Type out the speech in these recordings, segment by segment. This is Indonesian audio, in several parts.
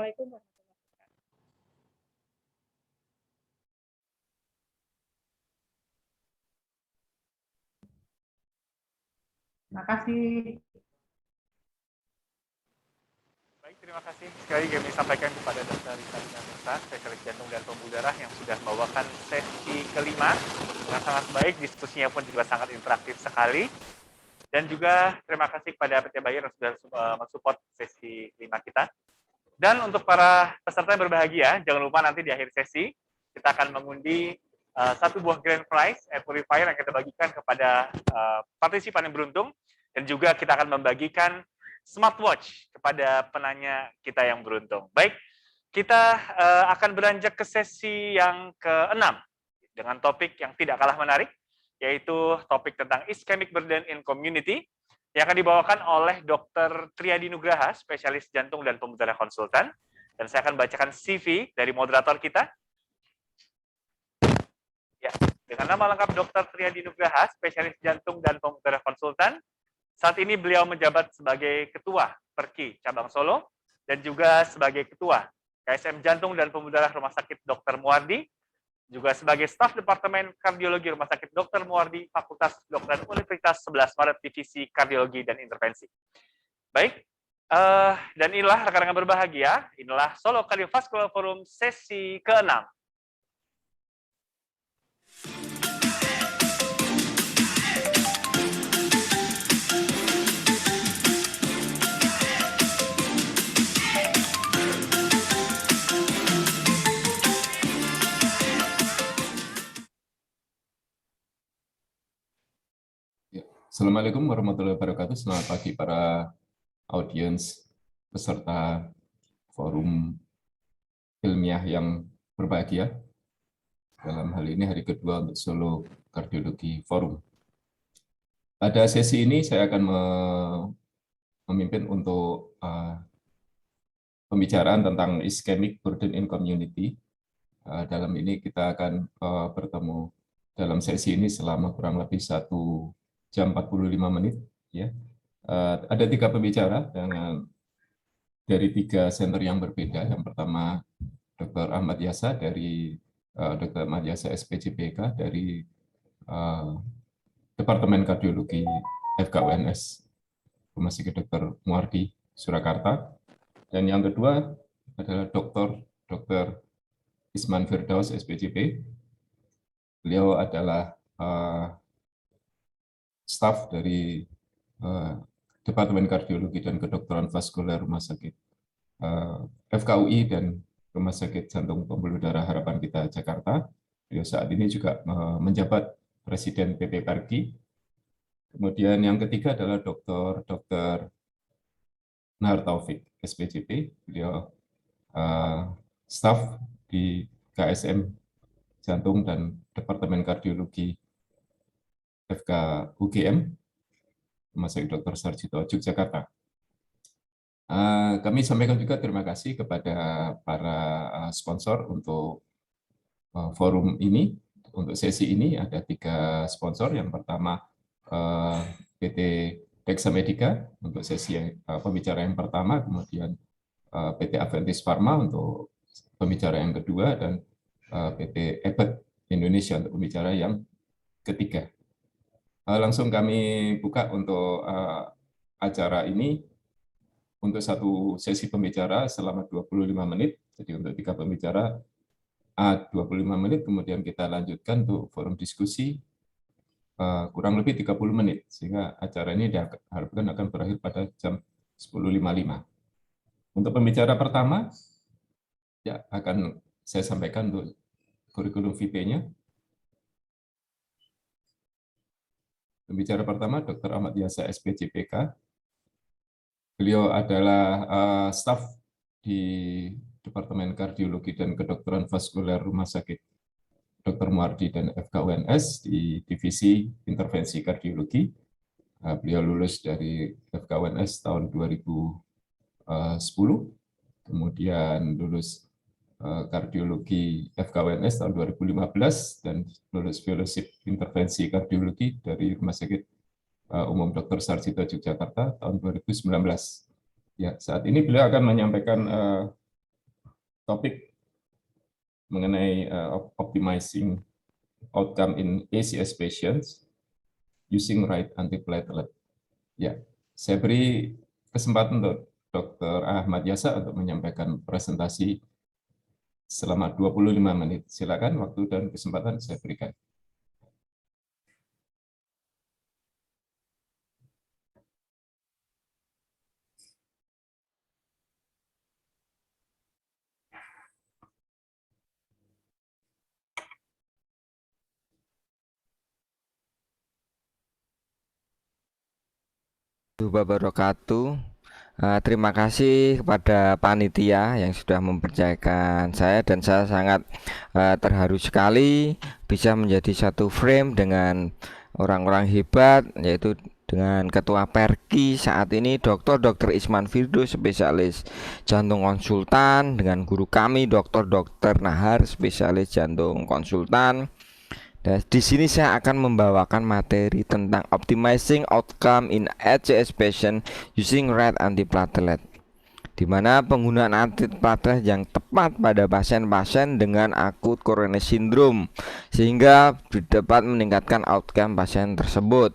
Assalamualaikum warahmatullahi wabarakatuh. Terima kasih. Baik, terima kasih sekali kami sampaikan kepada Dr. Rita Dinamita, spesialis jantung dan pembuluh darah yang sudah membawakan sesi kelima dengan sangat baik, diskusinya pun juga sangat interaktif sekali. Dan juga terima kasih kepada PT Bayer yang sudah mensupport sesi kelima kita. Dan untuk para peserta yang berbahagia, jangan lupa nanti di akhir sesi kita akan mengundi satu buah grand prize air purifier yang kita bagikan kepada partisipan yang beruntung, dan juga kita akan membagikan smartwatch kepada penanya kita yang beruntung. Baik, kita akan beranjak ke sesi yang ke-6 dengan topik yang tidak kalah menarik, yaitu topik tentang ischemic burden in community yang akan dibawakan oleh Dr. Triadi Nugraha, spesialis jantung dan pembuluh darah konsultan. Dan saya akan bacakan CV dari moderator kita. Ya, dengan nama lengkap Dr. Triadi Nugraha, spesialis jantung dan pembuluh darah konsultan. Saat ini beliau menjabat sebagai Ketua Perki Cabang Solo dan juga sebagai Ketua KSM Jantung dan Pembuluh Darah Rumah Sakit Dr. Muardi, juga sebagai staf Departemen Kardiologi Rumah Sakit Dr. Muardi, Fakultas Kedokteran Universitas 11 Maret Divisi Kardiologi dan Intervensi. Baik, dan inilah rekan-rekan berbahagia, inilah Solo Cardiovascular Forum sesi ke-6. Assalamualaikum warahmatullahi wabarakatuh. Selamat pagi para audiens peserta forum ilmiah yang berbahagia. Dalam hal ini hari kedua untuk Solo Kardiologi Forum. Pada sesi ini saya akan memimpin untuk pembicaraan tentang ischemic burden in community. Dalam ini kita akan bertemu dalam sesi ini selama kurang lebih 1 jam 45 menit. Ya. Ada 3 pembicara dari 3 center yang berbeda. Yang pertama Dr. Ahmad Yasa dari Dr. Ahmad Yasa SPCPK dari Departemen Kardiologi FKUNS Rumah Sakit Dr. Muardi Surakarta. Dan yang kedua adalah Dr. Isman Firdaus SPCP. Beliau adalah staf dari Departemen Kardiologi dan Kedokteran Vaskuler Rumah Sakit FKUI dan Rumah Sakit Jantung Pembuluh Darah Harapan Kita Jakarta. Beliau saat ini juga menjabat Presiden PP Perki. Kemudian yang ketiga adalah Dr. Nahar Taufik SPCP. Beliau staf di KSM Jantung dan Departemen Kardiologi FKUGM, Rumah Sakit Dr. Sarjito, Yogyakarta. Kami sampaikan juga terima kasih kepada para sponsor untuk forum ini. Untuk sesi ini ada 3 sponsor. Yang pertama PT Dexa Medica untuk sesi pembicara yang pertama, kemudian PT Aventis Pharma untuk pembicara yang kedua, dan PT Abbott Indonesia untuk pembicara yang ketiga. Langsung kami buka untuk acara ini untuk satu sesi pembicara selama 25 menit. Jadi untuk 3 pembicara 25 menit, kemudian kita lanjutkan untuk forum diskusi kurang lebih 30 menit, sehingga acara ini diharapkan akan berakhir pada jam 10.55. Untuk pembicara pertama, ya akan saya sampaikan untuk kurikulum vitae-nya. Pembicara pertama, Dr. Ahmad Yasa SPCPK. Beliau adalah staf di Departemen Kardiologi dan Kedokteran Vaskuler Rumah Sakit Dr. Muardi dan FKUNS di Divisi Intervensi Kardiologi. Beliau lulus dari FKUNS tahun 2010, kemudian lulus kardiologi FKUNS tahun 2015 dan lulus fellowship intervensi kardiologi dari Rumah Sakit Umum Dr. Sarjito Yogyakarta tahun 2019. Ya, saat ini beliau akan menyampaikan topik mengenai optimizing outcome in ACS patients using right antiplatelet. Ya, saya beri kesempatan untuk Dr. Ahmad Yasa untuk menyampaikan presentasi selama 25 menit. Silakan, waktu dan kesempatan saya berikan. Wabarakatuh. Terima kasih kepada panitia yang sudah mempercayakan saya, dan saya sangat terharu sekali bisa menjadi satu frame dengan orang-orang hebat, yaitu dengan Ketua Perki saat ini Dr. Isman Firdo, spesialis jantung konsultan, dengan guru kami Dr. Nahar, spesialis jantung konsultan. Dan di sini saya akan membawakan materi tentang optimizing outcome in ACS patient using right antiplatelet, di mana penggunaan antiplatelet yang tepat pada pasien-pasien dengan akut coronary syndrome sehingga dapat meningkatkan outcome pasien tersebut.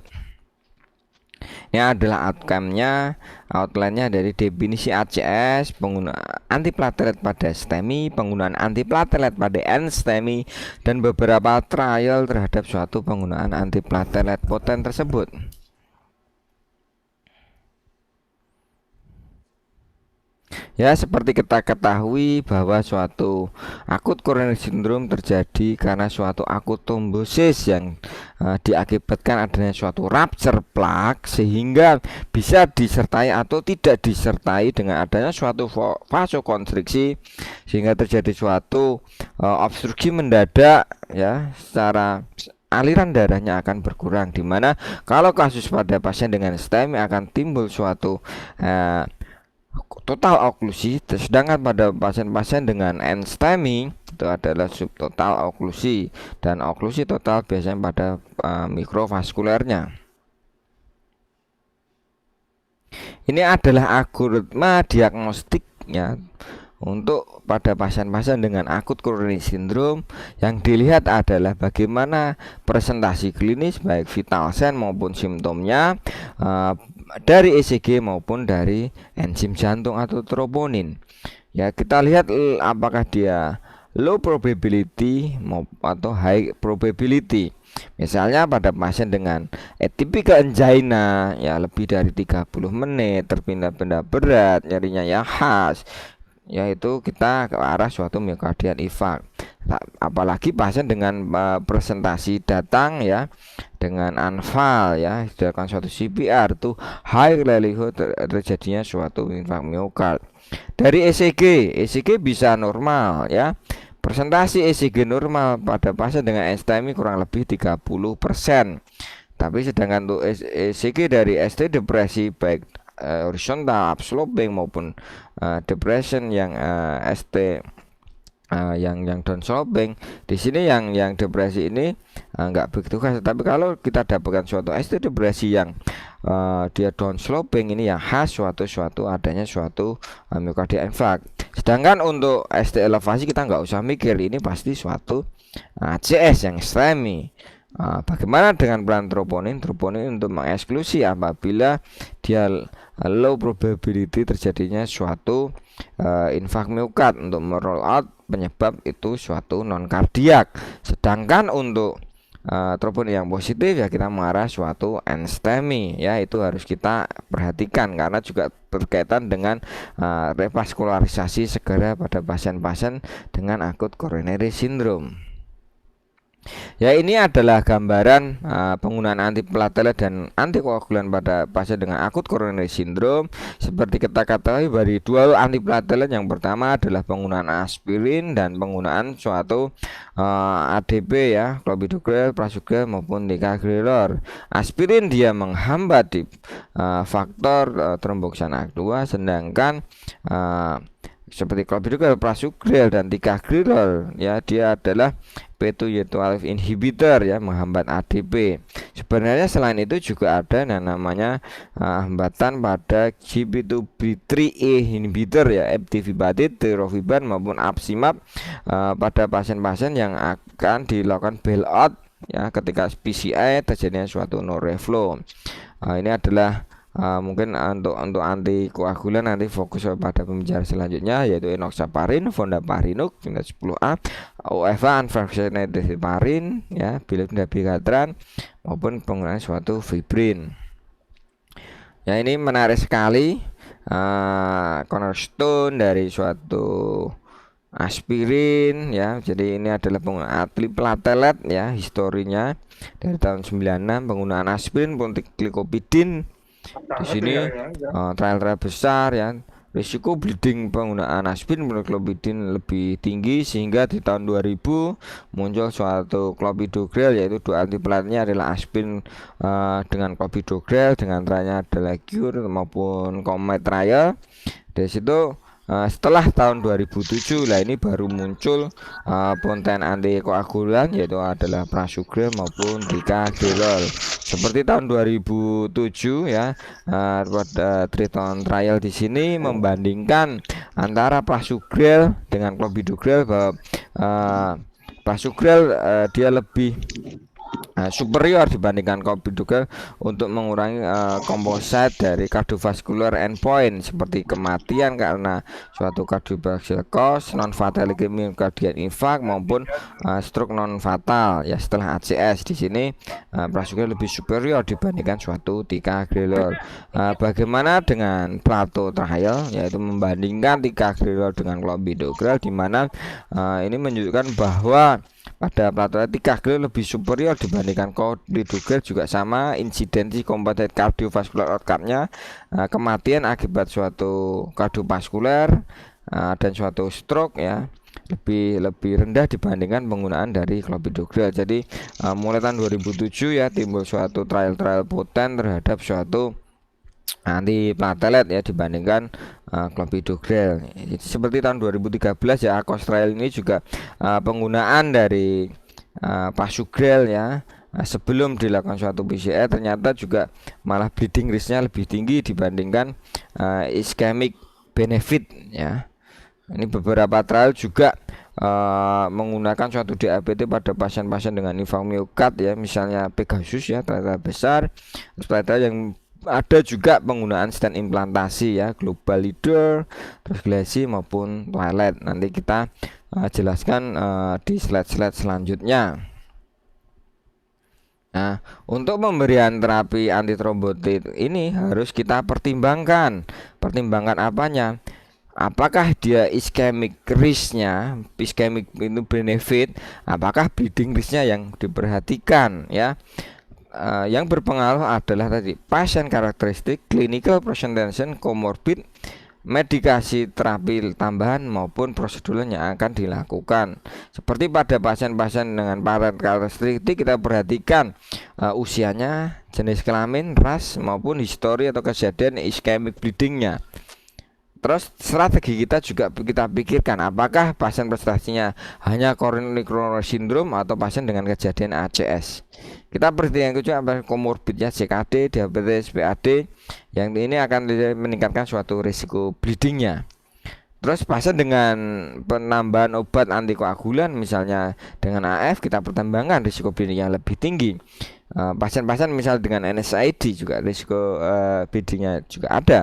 Ini adalah outcome-nya, outline-nya dari definisi ACS, penggunaan antiplatelet pada STEMI, penggunaan antiplatelet pada NSTEMI, dan beberapa trial terhadap suatu penggunaan antiplatelet poten tersebut. Ya, seperti kita ketahui bahwa suatu akut coronary syndrome terjadi karena suatu akut trombosis yang diakibatkan adanya suatu rupture plaque, sehingga bisa disertai atau tidak disertai dengan adanya suatu vasokonstriksi, sehingga terjadi suatu obstruksi mendadak, ya, secara aliran darahnya akan berkurang, dimana kalau kasus pada pasien dengan STEMI akan timbul suatu total oklusi, sedangkan pada pasien-pasien dengan NSTEMI itu adalah subtotal oklusi, dan oklusi total biasanya pada mikrovaskulernya. Ini adalah algoritma diagnostiknya untuk pada pasien-pasien dengan akut coronary syndrome. Yang dilihat adalah bagaimana presentasi klinis baik vital sign maupun simptomnya dari ECG maupun dari enzim jantung atau troponin. Ya, kita lihat apakah dia low probability atau high probability. Misalnya pada pasien dengan atypical angina, ya lebih dari 30 menit, terpindah-pindah berat, nyerinya ya khas, yaitu kita ke arah suatu myocardial infarct. Apalagi pasien dengan presentasi datang ya dengan anfal, ya dilakukan suatu CPR, itu high likelihood terjadinya suatu infark miokard. Dari ECG bisa normal, ya. Presentasi ECG normal pada pasien dengan STEMI kurang lebih 30%. Tapi sedangkan untuk ECG dari ST depresi baik horizontal upsloping maupun depression yang ST yang downsloping, di sini yang depresi ini nggak begitu khas. Tapi kalau kita dapatkan suatu ST depresi yang dia downsloping, ini yang khas suatu adanya suatu myocardial infarct. Sedangkan untuk ST elevasi kita nggak usah mikir, ini pasti suatu ACS yang STEMI. Bagaimana dengan peran troponin untuk mengeksklusi apabila dia low probability terjadinya suatu infark miokard, untuk meroll out penyebab itu suatu non kardiak. Sedangkan untuk troponin yang positif, ya kita mengarah suatu NSTEMI, ya itu harus kita perhatikan karena juga berkaitan dengan revaskularisasi segera pada pasien-pasien dengan akut coronary syndrome. Ya, ini adalah gambaran penggunaan antiplatelet dan antikoagulan pada pasien dengan akut coronary syndrome. Seperti kita ketahui dari dua antiplatelet, yang pertama adalah penggunaan aspirin dan penggunaan suatu ADP, ya, clopidogrel, prasugrel maupun ticagrelor. Aspirin dia menghambat di faktor tromboxan ACT2, sedangkan seperti clopidogrel, prasugrel dan ticagrelor ya, dia adalah P2Y12 inhibitor ya, menghambat ADP. Sebenarnya selain itu juga ada yang namanya hambatan pada GB2B3A inhibitor ya, eptifibatid, tirofiban maupun apsimab pada pasien-pasien yang akan dilakukan bailout ya ketika PCI terjadinya suatu no reflow. Ini adalah mungkin untuk antikoagulan nanti fokus pada pembicaraan selanjutnya, yaitu enoxaparin, fondaparinux 10A, OFA, unfractionated heparin ya, bigatran maupun penggunaan suatu fibrin. Ya, ini menarik sekali, cornerstone dari suatu aspirin ya. Jadi ini adalah penggunaan platelet ya, historinya dari tahun 96, penggunaan aspirin pun glikopidin. Di sini trial besar ya, risiko bleeding penggunaan aspirin clopidogrel lebih tinggi, sehingga di tahun 2000 muncul suatu clopidogrel, yaitu dua antiplateletnya adalah aspirin dengan clopidogrel dengan trialnya adalah CURE maupun COMET trial. Dari situ setelah tahun 2007 lah ini baru muncul ponten antikoagulan, yaitu adalah prasugrel maupun ticagrelor. Seperti tahun 2007 ya, pada Triton trial di sini membandingkan antara prasugrel dengan clopidogrel, bahwa prasugrel dia lebih superior dibandingkan clopidogrel untuk mengurangi komposit dari kardiovaskular endpoint seperti kematian karena suatu cardiovascular cause, non fatal myocardial infarct maupun stroke non fatal ya setelah ACS. Di sini prasugrel lebih superior dibandingkan suatu ticagrelor. Bagaimana dengan Plato trial, yaitu membandingkan ticagrelor dengan clopidogrel, di mana ini menunjukkan bahwa pada platelet ticagrelor lebih superior dibandingkan clopidogrel, juga sama insidensi composite cardiovascular outcome-nya, kematian akibat suatu kardiovaskuler dan suatu stroke ya lebih rendah dibandingkan penggunaan dari clopidogrel. Jadi mulai tahun 2007 ya timbul suatu trial poten terhadap suatu antiplatelet ya dibandingkan clopidogrel. Seperti tahun 2013 ya, ACOS trial ini juga penggunaan dari prasugrel ya sebelum dilakukan suatu PCI ternyata juga malah bleeding risk-nya lebih tinggi dibandingkan ischemic benefit ya. Ini beberapa trial juga menggunakan suatu DAPT pada pasien-pasien dengan infark miokard ya, misalnya Pegasus ya, trial besar. Trial yang ada juga penggunaan stent implantasi ya, global leader, terus Glacy maupun Twilight. Nanti kita jelaskan di slide-slide selanjutnya. Nah, untuk pemberian terapi antitrombotit ini harus kita pertimbangkan. Pertimbangkan apanya? Apakah dia ischemic risk-nya, ischemic itu benefit, apakah bleeding risk-nya yang diperhatikan ya. Yang berpengaruh adalah tadi pasien karakteristik, clinical presentation, comorbid, medikasi terapi tambahan maupun prosedur yang akan dilakukan. Seperti pada pasien-pasien dengan karakteristik kita perhatikan usianya, jenis kelamin, ras maupun histori atau kejadian ischemic bleedingnya. Terus strategi kita juga kita pikirkan apakah pasien prestasinya hanya coronary syndrome atau pasien dengan kejadian ACS. Kita perhatikan juga komorbidnya CKD, diabetes, PAD, yang ini akan meningkatkan suatu risiko bleedingnya. Terus pasien dengan penambahan obat antikoagulan misalnya dengan AF, kita pertimbangkan risiko bleeding yang lebih tinggi. Pasien-pasien misal dengan NSAID juga risiko bleedingnya juga ada,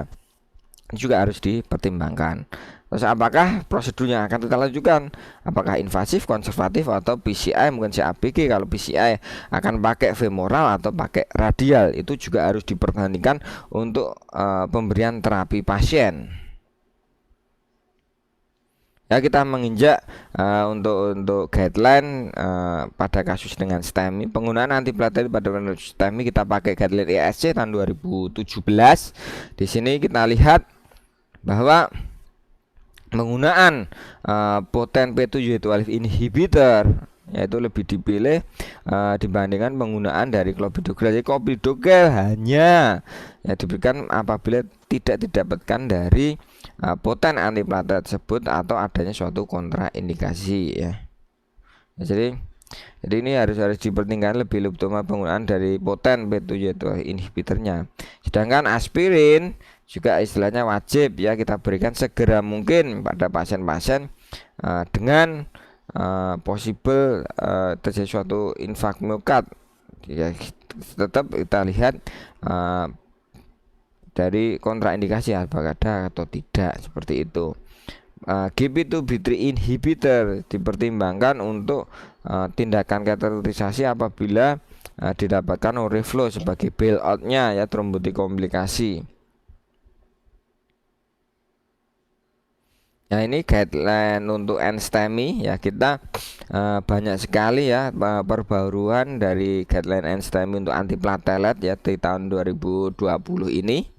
juga harus dipertimbangkan. Terus apakah prosedurnya akan kita lanjutkan? Apakah invasif, konservatif atau PCI, mungkin CABG. Kalau PCI akan pakai femoral atau pakai radial, itu juga harus diperhatikan untuk pemberian terapi pasien. Ya, kita menginjak untuk guideline pada kasus dengan STEMI, penggunaan antiplatelet pada STEMI kita pakai guideline ESC tahun 2017. Di sini kita lihat bahwa penggunaan poten P2Y12 inhibitor yaitu lebih dipilih dibandingkan penggunaan dari clopidogrel. Jadi clopidogrel hanya ya diberikan apabila tidak didapatkan dari poten antiplatelet tersebut atau adanya suatu kontraindikasi ya. Jadi ini harus dipertimbangkan lebih utama penggunaan dari poten P7 inhibitornya. Sedangkan aspirin juga istilahnya wajib ya kita berikan segera mungkin pada pasien-pasien dengan possible terjadi suatu infark miokard ya. Tetap kita lihat dari kontraindikasi apakah ada atau tidak, seperti itu. GP2B3 inhibitor dipertimbangkan untuk tindakan kateterisasi apabila didapatkan reflow sebagai bailout-nya ya, trombotik komplikasi. Nah, ini guideline untuk NSTEMI ya, kita banyak sekali ya perbaruan dari guideline NSTEMI untuk antiplatelet ya di tahun 2020 ini.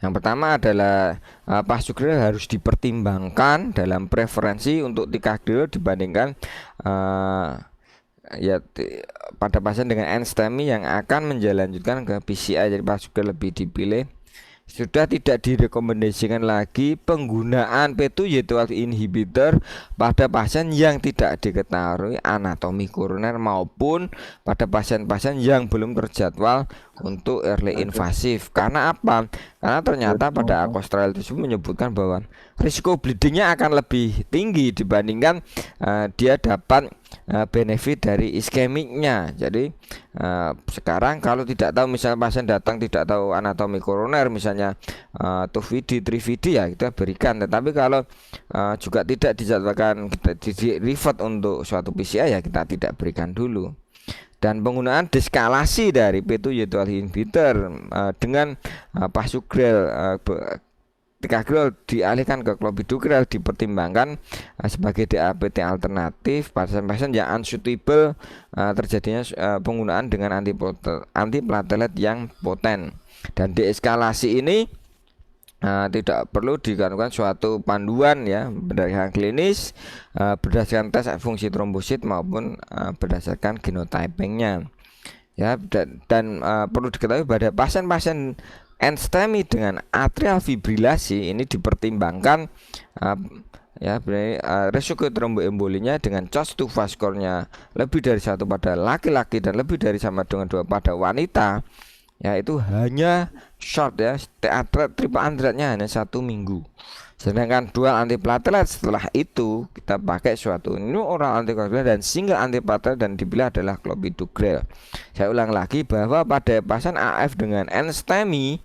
Yang pertama adalah Pasugrel harus dipertimbangkan dalam preferensi untuk ticagrelor dibandingkan pada pasien dengan NSTEMI yang akan menjalankan ke PCI. Jadi Pasugrel lebih dipilih. Sudah tidak direkomendasikan lagi penggunaan P2Y12 inhibitor pada pasien yang tidak diketahui anatomi koroner maupun pada pasien-pasien yang belum terjadwal untuk early invasif. Karena apa? Karena ternyata pada ACOS trial tersebut menyebutkan bahwa risiko bleedingnya akan lebih tinggi dibandingkan dia dapat benefit dari iskemiknya. Jadi sekarang kalau tidak tahu, misalnya pasien datang tidak tahu anatomi koroner, misalnya 2VD, 3VD ya kita berikan. Tetapi kalau juga tidak dijadwalkan, kita di revert untuk suatu PCI ya kita tidak berikan dulu. Dan penggunaan deskalasi dari P2Y12 inhibitor dengan Pasugrel ticagrelor dialihkan ke clopidogrel dipertimbangkan sebagai DAPT alternatif pasien-pasien yang unsuitable terjadinya penggunaan dengan antiplatelet yang poten. Dan deeskalasi ini tidak perlu dikandungkan suatu panduan ya berdasarkan klinis berdasarkan tes fungsi trombosit maupun berdasarkan genotypingnya ya. Dan perlu diketahui pada pasien-pasien NSTEMI dengan atrial fibrilasi ini dipertimbangkan resiko tromboembolinya dengan CHOS2 score-nya lebih dari 1 pada laki-laki dan lebih dari sama dengan 2 pada wanita ya, itu hanya short ya, triple antratnya hanya 1 minggu. Sedangkan dual antiplatelet setelah itu kita pakai suatu new oral antikoagulan dan single antiplatelet dan dipilih adalah clopidogrel. Saya ulang lagi bahwa pada pasien AF dengan NSTEMI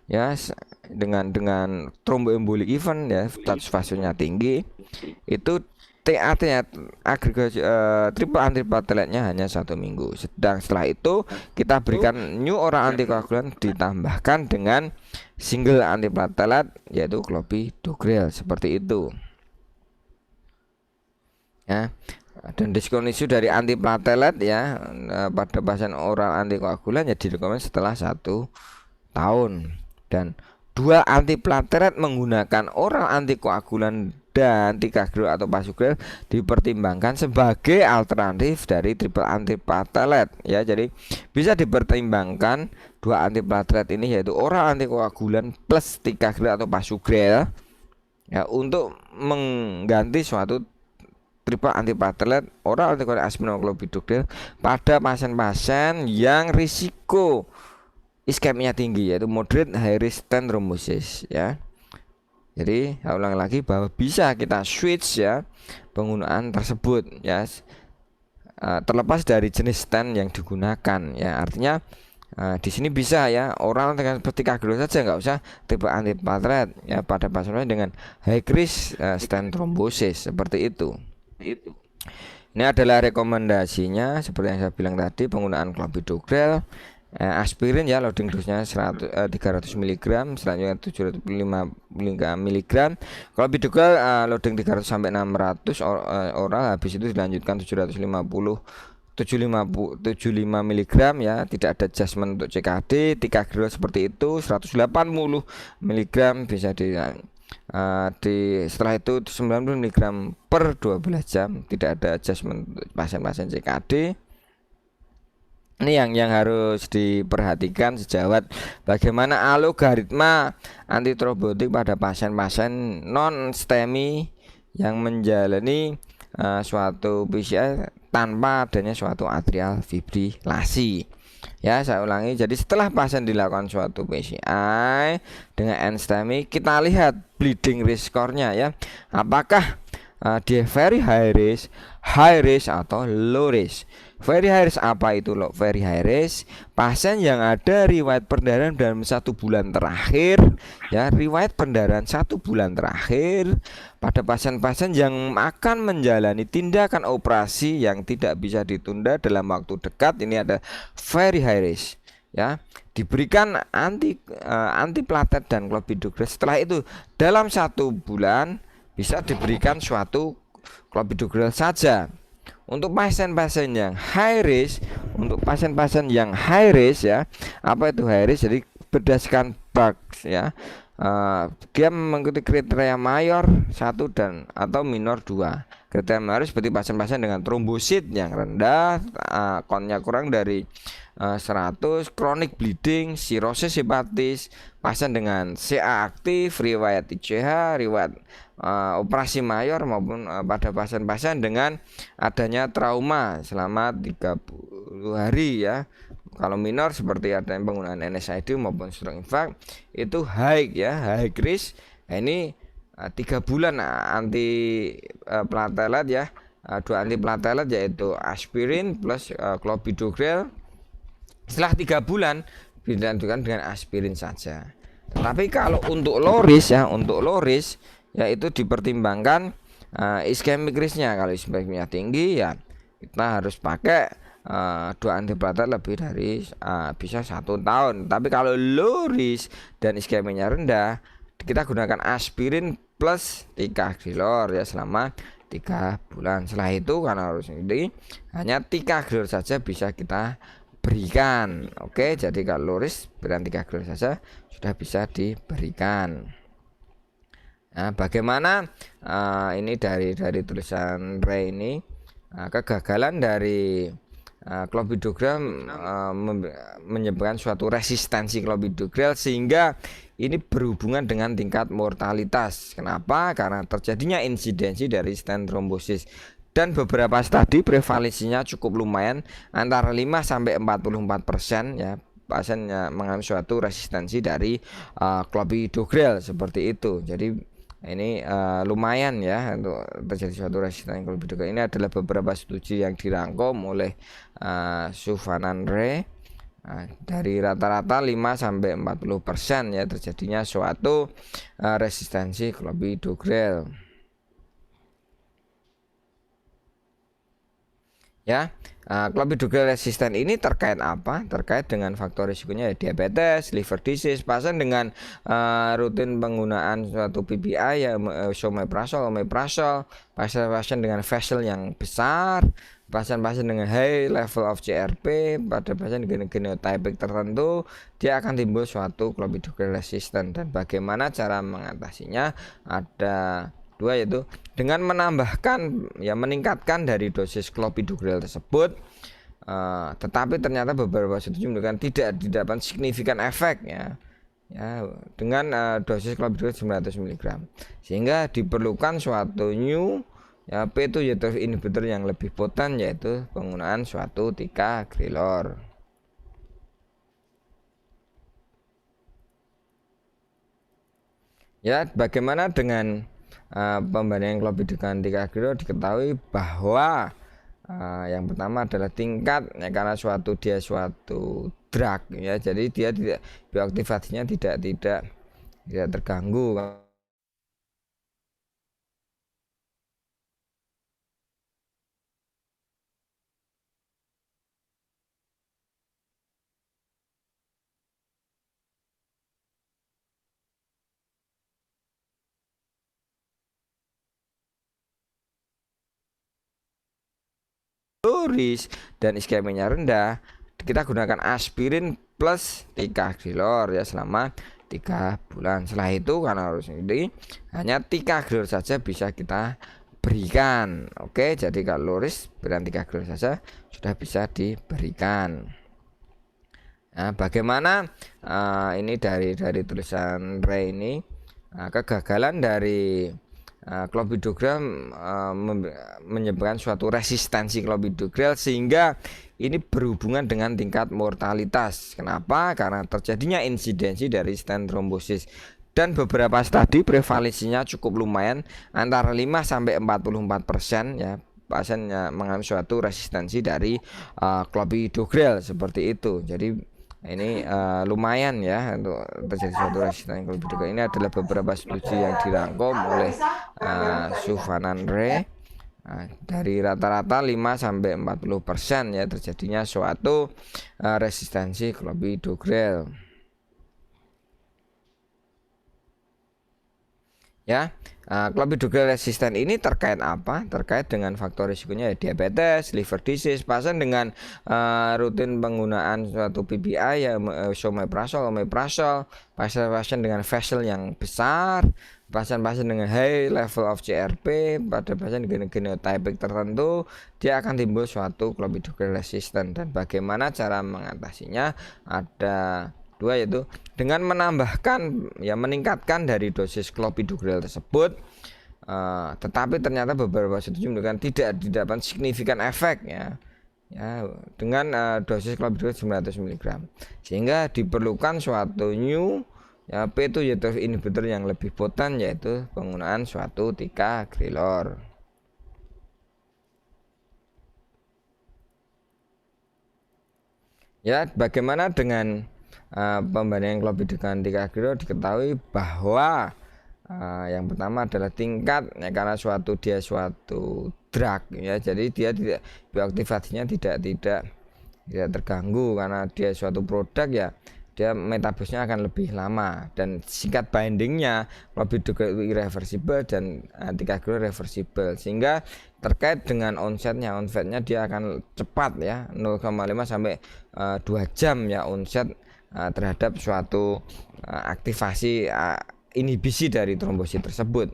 ya dengan tromboembolic event ya, status fasenya tinggi, itu TAT-nya agregasi triple antiplateletnya hanya 1 minggu. Sedang setelah itu kita berikan new oral antikoagulan ditambahkan dengan single antiplatelet yaitu clopidogrel, seperti itu ya. Dan diskondisi dari antiplatelet ya pada pasien oral antikoagulan ya direkomendasi setelah 1 tahun. Dan dua antiplatelet menggunakan oral antikoagulan dan ticagrelor atau Pasugrel dipertimbangkan sebagai alternatif dari triple antiplatelet ya. Jadi bisa dipertimbangkan dua antiplatelet ini yaitu oral antikoagulan plus ticagrelor atau Pasugrel ya untuk mengganti suatu triple antiplatelet oral antikoagulan aspirin clopidogrel pada pasien-pasien yang risiko iskemiknya tinggi yaitu moderate high risk stent thrombosis ya. Jadi saya ulang lagi bahwa bisa kita switch ya penggunaan tersebut ya terlepas dari jenis stent yang digunakan ya. Artinya di sini bisa ya oral dengan seperti ticagrelor saja, nggak usah triple antiplatelet ya pada pasien dengan high risk stent thrombosis, seperti itu. Ini adalah rekomendasinya seperti yang saya bilang tadi, penggunaan clopidogrel. Aspirin ya loading dosenya 300 mg, selanjutnya 705 mg. Clopidogrel loading 300 sampai 600 oral, habis itu dilanjutkan 75 mg ya, tidak ada adjustment untuk CKD. Ticagrelor seperti itu 180 mg bisa setelah itu 90 mg per 12 jam, tidak ada adjustment untuk pasien-pasien CKD. Ini yang harus diperhatikan sejawat, bagaimana algoritma antitrombotik pada pasien-pasien non STEMI yang menjalani suatu PCR tanpa adanya suatu atrial fibrilasi. Ya, saya ulangi. Jadi setelah pasien dilakukan suatu PCI dengan NSTEMI, kita lihat bleeding risk score-nya ya. Apakah dia very high risk atau low risk. Very high risk apa itu loh? Very high risk pasien yang ada riwayat perdarahan dalam 1 bulan terakhir, ya, riwayat perdarahan 1 bulan terakhir pada pasien-pasien yang akan menjalani tindakan operasi yang tidak bisa ditunda dalam waktu dekat. Ini ada very high risk, ya, diberikan antiplatet dan clopidogrel. Setelah itu dalam 1 bulan bisa diberikan suatu clopidogrel saja. Untuk pasien-pasien yang high risk, ya, apa itu high risk? Jadi berdasarkan bugs ya, dia mengikuti kriteria mayor 1 dan atau minor 2. Kriteria mayor seperti pasien-pasien dengan trombosit yang rendah, konnya kurang dari 100, chronic bleeding, cirrhosis hepatis, pasien dengan CA aktif, riwayat ICH, riwayat operasi mayor, maupun pada pasien-pasien dengan adanya trauma selama 30 hari ya. Kalau minor seperti ada penggunaan NSAID maupun stroke infarct, itu high ya, high risk. Nah, ini 3 bulan anti platelet ya, 2 anti platelet yaitu aspirin plus clopidogrel. Setelah 3 bulan dilanjutkan dengan aspirin saja. Tetapi kalau untuk low risk ya, itu dipertimbangkan ischemic risknya. Kalau ischemicnya tinggi ya kita harus pakai 2 antiplatelet lebih dari bisa 1 tahun. Tapi kalau low risk dan ischemicnya rendah, kita gunakan aspirin plus ticagrelor ya selama 3 bulan. Setelah itu karena harus ini hanya ticagrelor saja bisa kita berikan. Oke, jadi kalau low risk berikan ticagrelor saja sudah bisa diberikan. Nah, bagaimana ini dari tulisan Ray ini, kegagalan dari clopidogrel menyebabkan suatu resistensi clopidogrel sehingga ini berhubungan dengan tingkat mortalitas. Kenapa? Karena terjadinya insidensi dari stent trombosis. Dan beberapa studi prevalensinya cukup lumayan, antara 5 sampai 44% ya, pasien mengalami suatu resistensi dari clopidogrel seperti itu. Jadi ini lumayan ya untuk terjadi suatu resistensi clopidogrel. Ini adalah beberapa studi yang dirangkum oleh Suvanan Ray. Dari rata-rata 5 sampai 40% ya terjadinya suatu resistensi clopidogrel. Ya, clopidogrel resisten ini terkait apa? Terkait dengan faktor risikonya ya, diabetes, liver disease, pasien dengan rutin penggunaan suatu PPI ya, omeprazol, pasien-pasien dengan vessel yang besar, pasien-pasien dengan high level of CRP, pada pasien dengan genotypik tertentu, dia akan timbul suatu clopidogrel resisten. Dan bagaimana cara mengatasinya? Ada 2, yaitu dengan menambahkan ya, meningkatkan dari dosis clopidogrel tersebut, tetapi ternyata beberapa studi menunjukkan tidak didapat signifikan efek ya, dengan dosis clopidogrel 900 mg, sehingga diperlukan suatu new ya, P2 inhibitor yang lebih poten, yaitu penggunaan suatu ticagrelor. Ya, bagaimana dengan pembandingan clopidogrel ticagrelor? Diketahui bahwa yang pertama adalah tingkat ya, karena dia suatu drug ya, jadi dia tidak, bioaktivasinya tidak terganggu. Risk dan iskemiknya rendah, kita gunakan aspirin plus ticagrelor ya selama 3 bulan. Setelah itu karena harus ini hanya ticagrelor saja bisa kita berikan. Oke, jadi kalau risk berikan ticagrelor saja sudah bisa diberikan. Nah, bagaimana ini dari tulisan Ray ini, kegagalan dari clopidogrel menyebabkan suatu resistensi clopidogrel sehingga ini berhubungan dengan tingkat mortalitas. Kenapa? Karena terjadinya insidensi dari stent trombosis. Dan beberapa studi prevalensinya cukup lumayan, antara 5 sampai 44% ya, pasien mengalami suatu resistensi dari clopidogrel seperti itu. Jadi ini lumayan ya untuk terjadi suatu resistensi clopidogrel. Ini adalah beberapa studi yang dirangkum oleh Suvanan Ray. Dari rata-rata 5 sampai 40% ya terjadinya suatu resistensi clopidogrel. Ya, clopidogrel resisten ini terkait apa? Terkait dengan faktor risikonya ya, diabetes, liver disease, pasien dengan rutin penggunaan suatu PPI ya, omeprazol, pasien dengan vessel yang besar, pasien-pasien dengan high level of CRP, pada pasien dengan genotypik tertentu, dia akan timbul suatu clopidogrel resisten. Dan bagaimana cara mengatasinya? Ada dua, yaitu dengan menambahkan ya, meningkatkan dari dosis clopidogrel tersebut, tetapi ternyata beberapa studi menunjukkan tidak didapat signifikan efek ya dengan dosis clopidogrel 900 mg, sehingga diperlukan suatu new ya P2Y12 inhibitor yang lebih poten, yaitu penggunaan suatu ticagrelor. Ya, bagaimana dengan pembandingan clopidogrel dengan ticagrelor? Diketahui bahwa yang pertama adalah tingkat ya, karena dia suatu drug ya, jadi dia tidak, bioaktivasinya tidak terganggu karena dia suatu produk ya, dia metabolisnya akan lebih lama, dan singkat bindingnya clopidogrel itu irreversible dan ticagrelor reversible, sehingga terkait dengan onsetnya dia akan cepat ya, 0,5 sampai 2 jam ya onset terhadap suatu aktivasi inhibisi dari trombosit tersebut.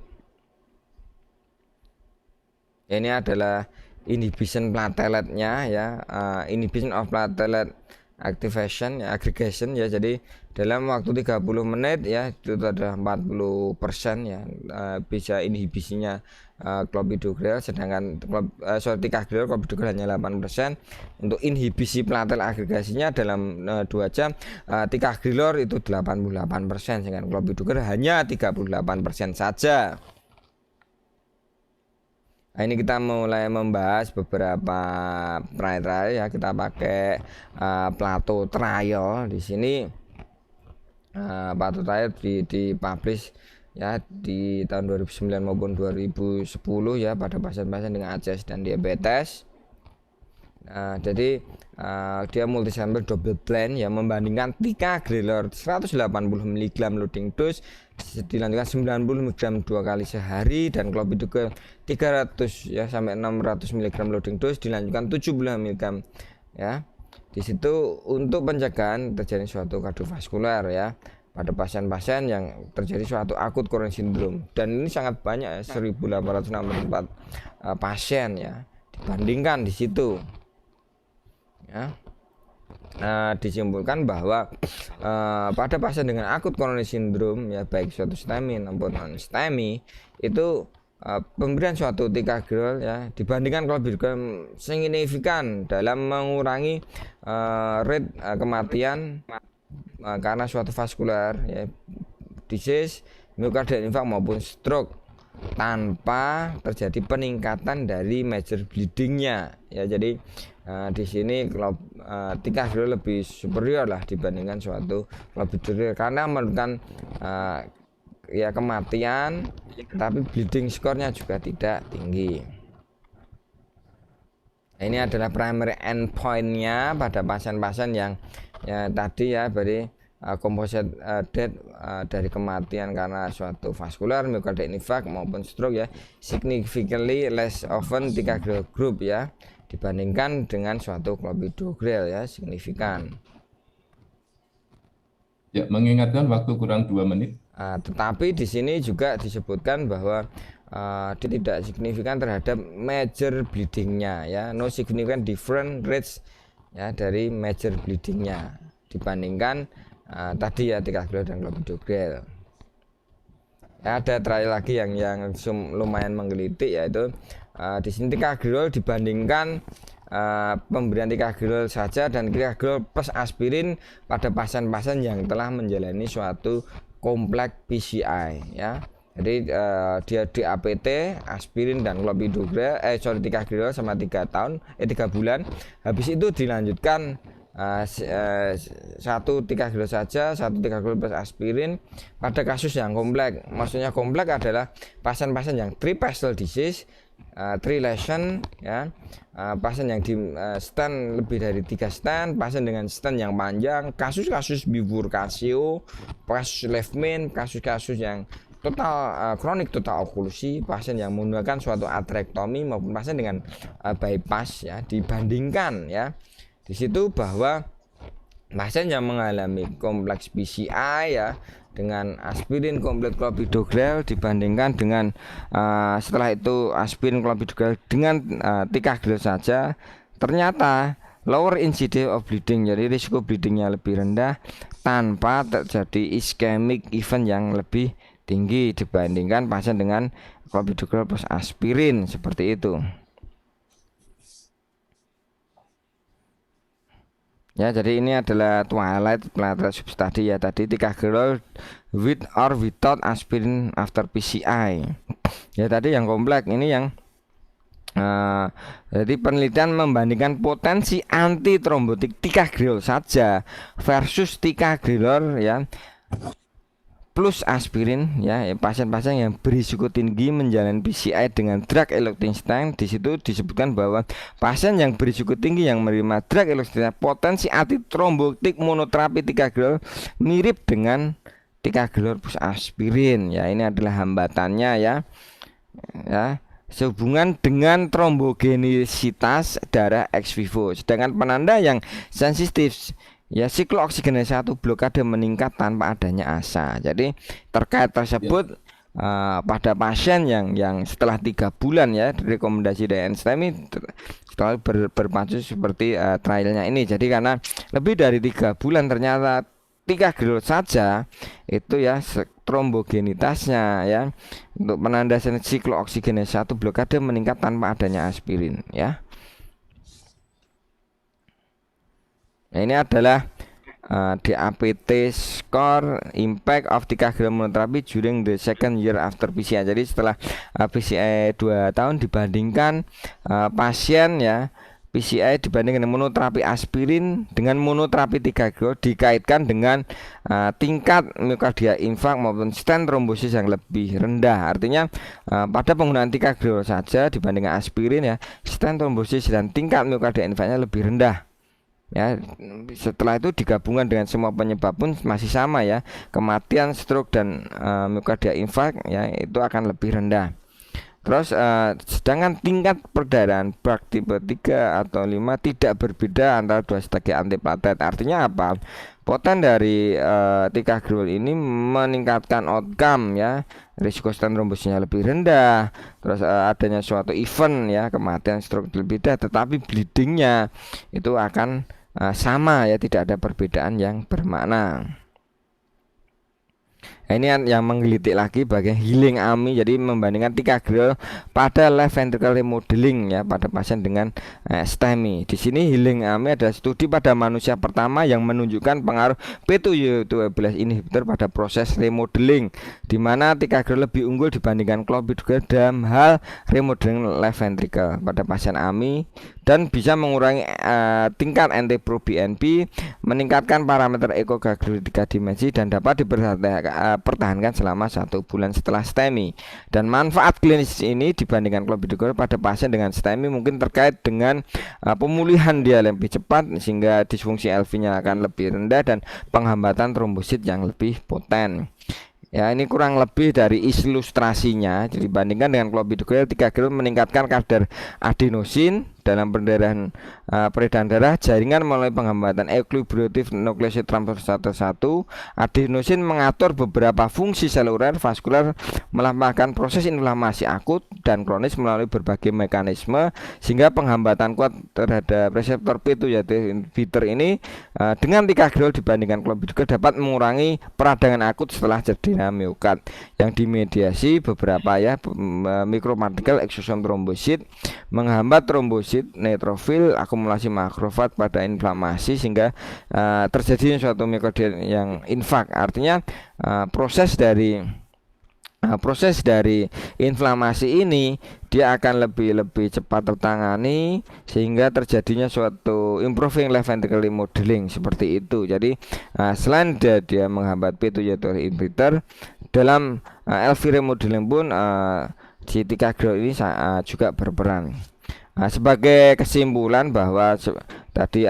Ini adalah inhibition plateletnya ya, inhibition of platelet activation ya, aggregation ya. Jadi dalam waktu 30 menit ya itu ada 40% ya bisa inhibisinya clopidogrel, sedangkan ticagrelor clopidogrel hanya 8%. Untuk inhibisi platelet agregasinya dalam 2 jam ticagrelor itu 88%, sedangkan clopidogrel hanya 38% saja. Nah, ini kita mulai membahas beberapa trial ya, kita pakai Plato trial di sini. Plato trial dipublish ya di tahun 2009 maupun 2010 ya pada pasien-pasien dengan ACS dan diabetes. Jadi dia multisample double blind ya, membandingkan ticagrelor 180 mg loading dose dilanjutkan 90 mg 2 kali sehari, dan clopidogrel 300 ya sampai 600 mg loading dose dilanjutkan 70 mg ya. Di situ untuk pencegahan terjadi suatu kardiovaskular ya pada pasien-pasien yang terjadi suatu akut coronary syndrome, dan ini sangat banyak ya, 1864 pasien ya dibandingkan di situ ya. Disimpulkan bahwa pada pasien dengan akut coronary syndrome ya, baik suatu STEMI maupun non STEMI, itu pemberian suatu ticagrelor ya dibandingkan clopidogrel signifikan dalam mengurangi rate kematian karena suatu vaskular ya, disease, myocardial infarct maupun stroke, tanpa terjadi peningkatan dari major bleedingnya ya. Jadi di sini ticagrelor lebih superior lah dibandingkan suatu clopidogrel karena menurunkan ya kematian, tapi bleeding score-nya juga tidak tinggi. Ini adalah primary endpoint-nya pada pasien-pasien yang ya tadi ya, dari composite death dari kematian karena suatu vaskular, myocardial infarct maupun stroke ya, significantly less often ticagrelor group ya dibandingkan dengan suatu clopidogrel ya, signifikan. Ya, mengingatkan waktu kurang 2 menit. Tetapi di sini juga disebutkan bahwa dia tidak signifikan terhadap major bleedingnya ya, no significant different rates ya dari major bleedingnya dibandingkan tadi ya ticagrelor dan clopidogrel. Ya, ada trial lagi yang lumayan menggelitik, yaitu di sini ticagrelor dibandingkan pemberian ticagrelor saja dan ticagrelor plus aspirin pada pasien-pasien yang telah menjalani suatu kompleks PCI ya. Jadi dia DAPT, aspirin dan clopidogrel ticagrelor sama 3 bulan. Habis itu dilanjutkan satu ticagrelor saja, satu ticagrelor plus aspirin pada kasus yang kompleks. Maksudnya kompleks adalah pasien-pasien yang trifacial disease, lesion ya, pasien yang di stent lebih dari 3 stent, pasien dengan stent yang panjang, kasus-kasus bifurkasio, kasus left main, kasus-kasus yang total kronik total oklusi, pasien yang menggunakan suatu atrektomi maupun pasien dengan bypass ya, dibandingkan ya di situ bahwa pasien yang mengalami kompleks PCI ya dengan aspirin kompleks clopidogrel dibandingkan dengan setelah itu aspirin clopidogrel dengan ticagrelor saja, ternyata lower incidence of bleeding, jadi risiko bleedingnya lebih rendah tanpa terjadi ischemic event yang lebih tinggi dibandingkan pasien dengan clopidogrel plus aspirin seperti itu. Ya, jadi ini adalah twilight study ya, tadi ticagrelor with or without aspirin after PCI. Ya, tadi yang kompleks ini yang jadi penelitian membandingkan potensi anti trombotik ticagrelor saja versus ticagrelor ya plus aspirin ya, pasien-pasien yang berisiko tinggi menjalani PCI dengan drug eluting stent. Di situ disebutkan bahwa pasien yang berisiko tinggi yang menerima drug eluting stent potensi antitrombotik monoterapi ticagrelor mirip dengan ticagrelor plus aspirin ya. Ini adalah hambatannya ya. Ya, sehubungan dengan trombogenisitas darah ex vivo. Sedangkan penanda yang sensitif ya, siklooksigenase 1 blokade meningkat tanpa adanya ASA. Jadi terkait tersebut pada pasien yang setelah 3 bulan ya rekomendasi dari NSTEMI setelah berpacu seperti trialnya ini. Jadi karena lebih dari 3 bulan ternyata ticagrelor saja itu ya trombogenitasnya ya untuk penanda siklooksigenase 1 blokade meningkat tanpa adanya aspirin ya. Nah, ini adalah DAPT score impact of ticagrelor monotherapy during the second year after PCI. Jadi setelah PCI 2 tahun dibandingkan pasien ya PCI dibandingkan dengan monoterapi aspirin dengan monoterapi ticagrelor dikaitkan dengan tingkat miokardia infark maupun stent trombosis yang lebih rendah. Artinya pada penggunaan ticagrelor saja dibandingkan aspirin ya, stent trombosis dan tingkat miokardia infarknya lebih rendah. Ya, setelah itu digabungkan dengan semua penyebab pun masih sama ya, kematian, stroke dan miokardia infark ya itu akan lebih rendah. Terus sedangkan tingkat perdarahan BRCA tipe 3 atau 5 tidak berbeda antara dua strategi antiplatet. Artinya apa? Poten dari ticagrelor ini meningkatkan outcome ya, risiko stent trombosisnya lebih rendah, terus adanya suatu event ya kematian stroke lebih rendah, tetapi bleedingnya itu akan sama ya, tidak ada perbedaan yang bermakna. Nah, ini yang menggelitik lagi bagian healing AMI. Jadi membandingkan ticagrelor pada left ventricle remodeling ya pada pasien dengan STEMI. Di sini healing AMI adalah studi pada manusia pertama yang menunjukkan pengaruh P2Y12 inhibitor pada proses remodeling, di mana ticagrelor lebih unggul dibandingkan clopidogrel dalam hal remodeling left ventricle pada pasien AMI dan bisa mengurangi tingkat NT-proBNP, meningkatkan parameter ekokardiografik 3 dimensi dan dapat dipertahankan selama 1 bulan setelah STEMI. Dan manfaat klinis ini dibandingkan clopidogrel pada pasien dengan STEMI mungkin terkait dengan pemulihan dia lebih cepat sehingga disfungsi LV-nya akan lebih rendah dan penghambatan trombosit yang lebih poten. Ya, ini kurang lebih dari ilustrasinya. Jadi dibandingkan dengan clopidogrel, ticagrelor meningkatkan kadar adenosin dalam peredaran darah jaringan melalui penghambatan equilibrative nucleoside transfer 1. Adenosin mengatur beberapa fungsi seluler vaskular, melambangkan proses inflamasi akut dan kronis melalui berbagai mekanisme, sehingga penghambatan kuat terhadap reseptor P2 yaitu inhibitor ini dengan ticagrelol dibandingkan clopidogrel dapat mengurangi peradangan akut setelah cedera miokard yang dimediasi beberapa mikropartikel eksosom trombosit, menghambat trombosit neutrofil, akumulasi makrofag pada inflamasi sehingga terjadi suatu miokardial yang infark. Artinya proses dari inflamasi ini dia akan lebih cepat tertangani sehingga terjadinya suatu improving left ventricle remodeling seperti itu. Jadi selain dia menghambat P2 yaitu inhibitor, dalam LV remodeling pun si ticagrelol ini juga berperan. Sebagai kesimpulan bahwa tadi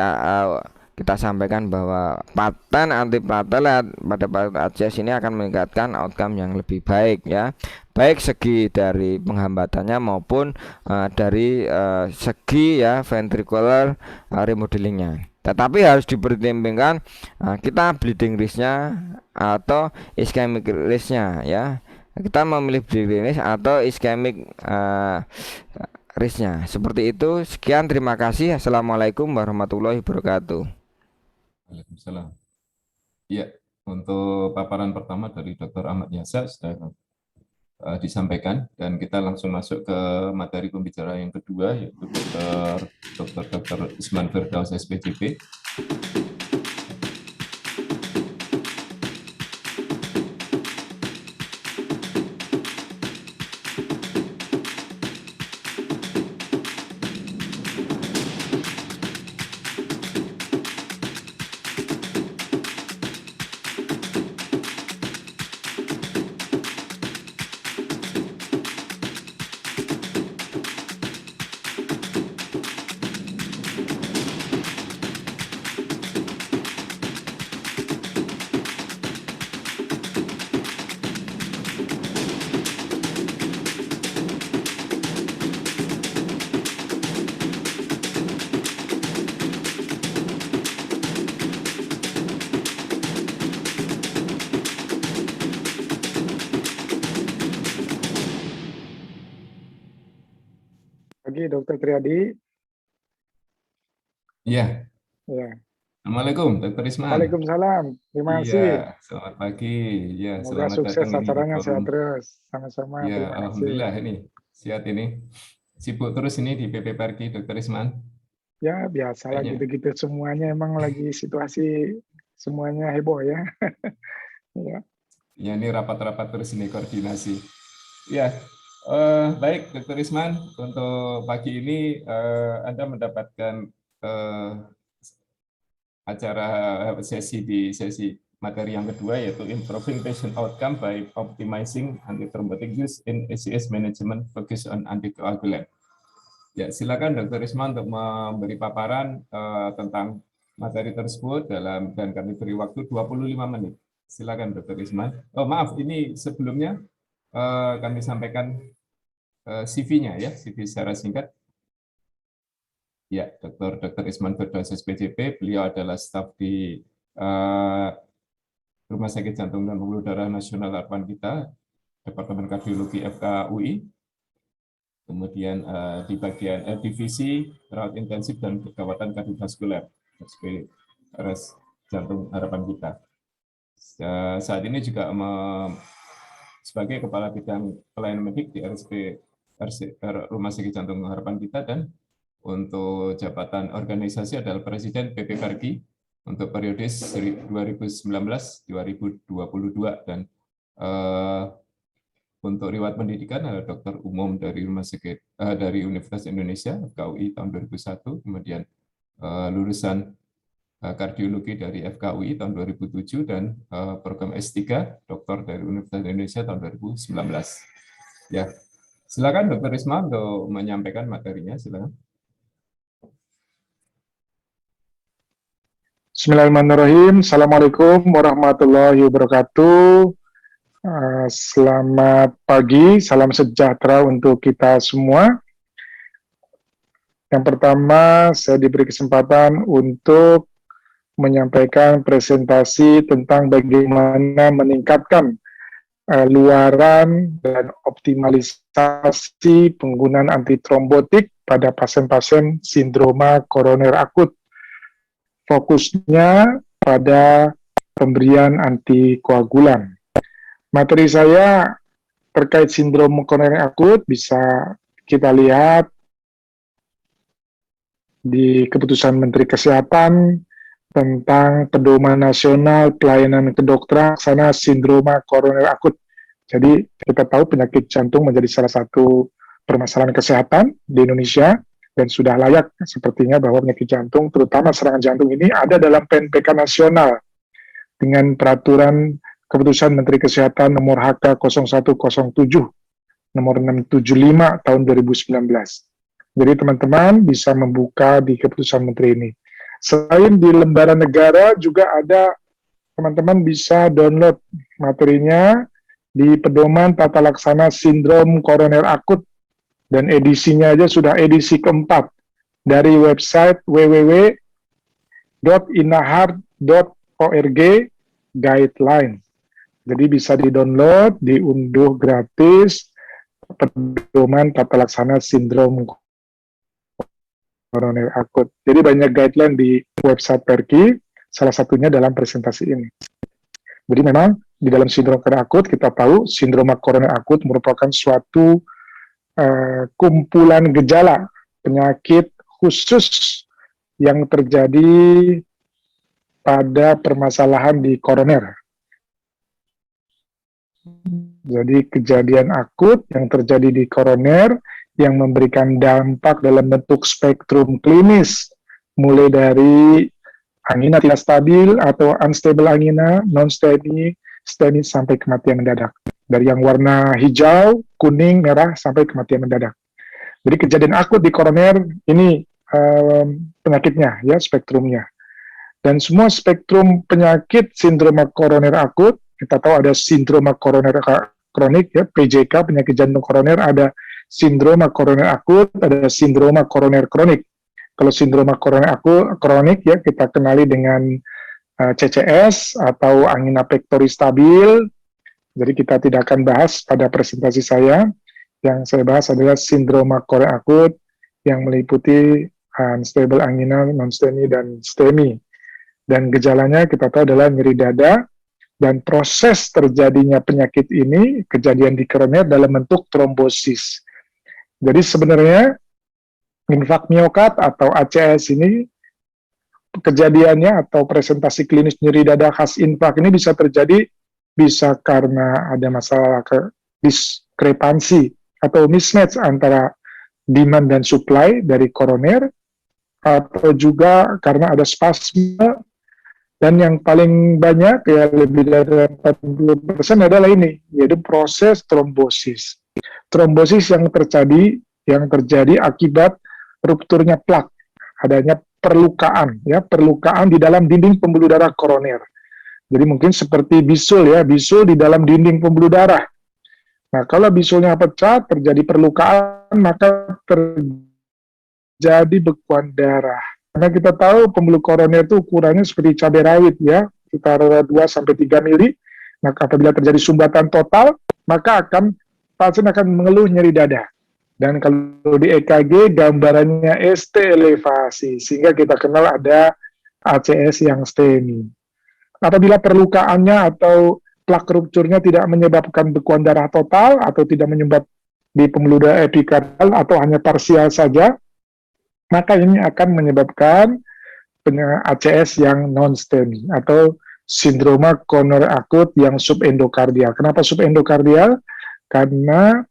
kita sampaikan bahwa paten antiplatelet pada ACS ini akan meningkatkan outcome yang lebih baik ya, baik segi dari penghambatannya maupun dari segi ventricular remodelingnya. Tetapi harus dipertimbangkan kita bleeding risk-nya atau ischemic risk-nya ya. Kita memilih bleeding risk atau ischemic risk-nya. Seperti itu. Sekian, terima kasih. Assalamualaikum warahmatullahi wabarakatuh. Waalaikumsalam. Ya, untuk paparan pertama dari Dr. Ahmad Yasa sudah disampaikan, dan kita langsung masuk ke materi pembicara yang kedua, yaitu Dr. Isman Firdaus SPJP. Pagi, Dr. Triadi. Ya. Ya. Assalamualaikum, Dr. Isman. Waalaikumsalam. Terima kasih. Iya, selamat pagi. Ya, Semoga selamat sukses datang acaranya, di sehat forum. terus. Sama-sama. Ya, Terima kasih. alhamdulillah ini sehat ini. Sibuk terus ini di PP Parki, Dr. Isman. Ya, biasalah Kayaknya. gitu-gitu semuanya, emang lagi situasi semuanya heboh ya. Ya. Ya, ini rapat-rapat terus ini koordinasi. Ya, baik, Dr. Isman. Untuk pagi ini Anda mendapatkan acara sesi materi yang kedua, yaitu Improving Patient Outcome by Optimizing Antithrombotic Use in ACS Management Focus on Anticoagulant. Ya, silakan Dr. Isman untuk memberi paparan tentang materi tersebut dan kami beri waktu 25 menit. Silakan Dr. Isman. Oh, maaf, ini sebelumnya kami sampaikan CV-nya ya, CV secara singkat. Ya, Dr. Isman Firdaus SPJP, beliau adalah staf di Rumah Sakit Jantung dan Pembuluh Darah Nasional Harapan Kita, Departemen Kardiologi FKUI, kemudian di bagian divisi rawat intensif dan kegawatan kardiovaskuler, RS Jantung Harapan Kita. Saat ini juga sebagai Kepala Bidang Pelayanan Medik di Rumah Sakit Jantung Harapan Kita, dan untuk jabatan organisasi adalah Presiden PP Parki untuk periode 2019-2022, dan untuk riwayat pendidikan adalah dokter umum dari dari Universitas Indonesia FKUI tahun 2001, kemudian lulusan kardiologi dari FKUI tahun 2007, dan program S3 dokter dari Universitas Indonesia tahun 2019. Ya, silakan Dr. Isma untuk menyampaikan materinya, silakan. Bismillahirrahmanirrahim. Assalamualaikum warahmatullahi wabarakatuh. Selamat pagi, salam sejahtera untuk kita semua. Yang pertama, saya diberi kesempatan untuk menyampaikan presentasi tentang bagaimana meningkatkan luaran dan optimalisasi penggunaan antitrombotik pada pasien-pasien sindroma koroner akut. Fokusnya pada pemberian antikoagulan. Materi saya terkait sindrom koroner akut bisa kita lihat di Keputusan Menteri Kesehatan tentang Pedoman Nasional Pelayanan Kedokteran Laksana Sindroma Koroner Akut. Jadi kita tahu penyakit jantung menjadi salah satu permasalahan kesehatan di Indonesia dan sudah layak sepertinya bahwa penyakit jantung, terutama serangan jantung ini ada dalam PNPK nasional dengan peraturan Keputusan Menteri Kesehatan nomor HK 0107 nomor 675 tahun 2019. Jadi teman-teman bisa membuka di Keputusan Menteri ini. Selain di lembaran negara juga ada, teman-teman bisa download materinya di Pedoman Tata Laksana Sindrom Koroner Akut, dan edisinya aja sudah edisi keempat dari website www.inahart.org guideline. Jadi bisa di-download, diunduh gratis Pedoman Tata Laksana Sindrom Koroner Akut. Jadi banyak guideline di website Perki, salah satunya dalam presentasi ini. Jadi memang di dalam sindrom koroner akut kita tahu sindroma koroner akut merupakan suatu kumpulan gejala penyakit khusus yang terjadi pada permasalahan di koroner. Jadi kejadian akut yang terjadi di koroner yang memberikan dampak dalam bentuk spektrum klinis, mulai dari angina tidak stabil atau unstable angina, non-STEMI, STEMI sampai kematian mendadak. Dari yang warna hijau, kuning, merah sampai kematian mendadak. Jadi kejadian akut di koroner ini penyakitnya, ya spektrumnya. Dan semua spektrum penyakit sindroma koroner akut, kita tahu ada sindroma koroner kronik, ya PJK, penyakit jantung koroner, ada sindroma koroner akut, ada sindroma koroner kronik. Kalau sindroma koroner akut kronik ya kita kenali dengan CCS atau angina pectoris stabil. Jadi kita tidak akan bahas pada presentasi saya. Yang saya bahas adalah sindroma koroner akut yang meliputi unstable angina, non-STEMI dan STEMI. Dan gejalanya kita tahu adalah nyeri dada, dan proses terjadinya penyakit ini kejadian di koroner dalam bentuk trombosis. Jadi sebenarnya infak miokard atau ACS ini kejadiannya atau presentasi klinis nyeri dada khas infak ini bisa terjadi bisa karena ada masalah diskrepansi atau mismatch antara demand dan supply dari koroner, atau juga karena ada spasme, dan yang paling banyak ya lebih dari 40% adalah ini, yaitu proses trombosis. Trombosis yang terjadi akibat rupturnya plak, adanya perlukaan, ya perlukaan di dalam dinding pembuluh darah koroner. Jadi mungkin seperti bisul ya, bisul di dalam dinding pembuluh darah. Nah kalau bisulnya pecah, terjadi perlukaan, maka terjadi bekuan darah. Karena kita tahu pembuluh koroner itu ukurannya seperti cabai rawit ya, sekitar 2-3 mili. Nah apabila terjadi sumbatan total, maka pasien akan mengeluh nyeri dada. Dan kalau di EKG gambarannya ST elevasi, sehingga kita kenal ada ACS yang STEMI. Apabila perlukaannya atau plak rupturnya tidak menyebabkan bekuan darah total atau tidak menyumbat di pembuluh darah epikardial atau hanya parsial saja, maka ini akan menyebabkan ACS yang non-STEMI atau sindroma koroner akut yang subendokardial. Kenapa subendokardial? Karena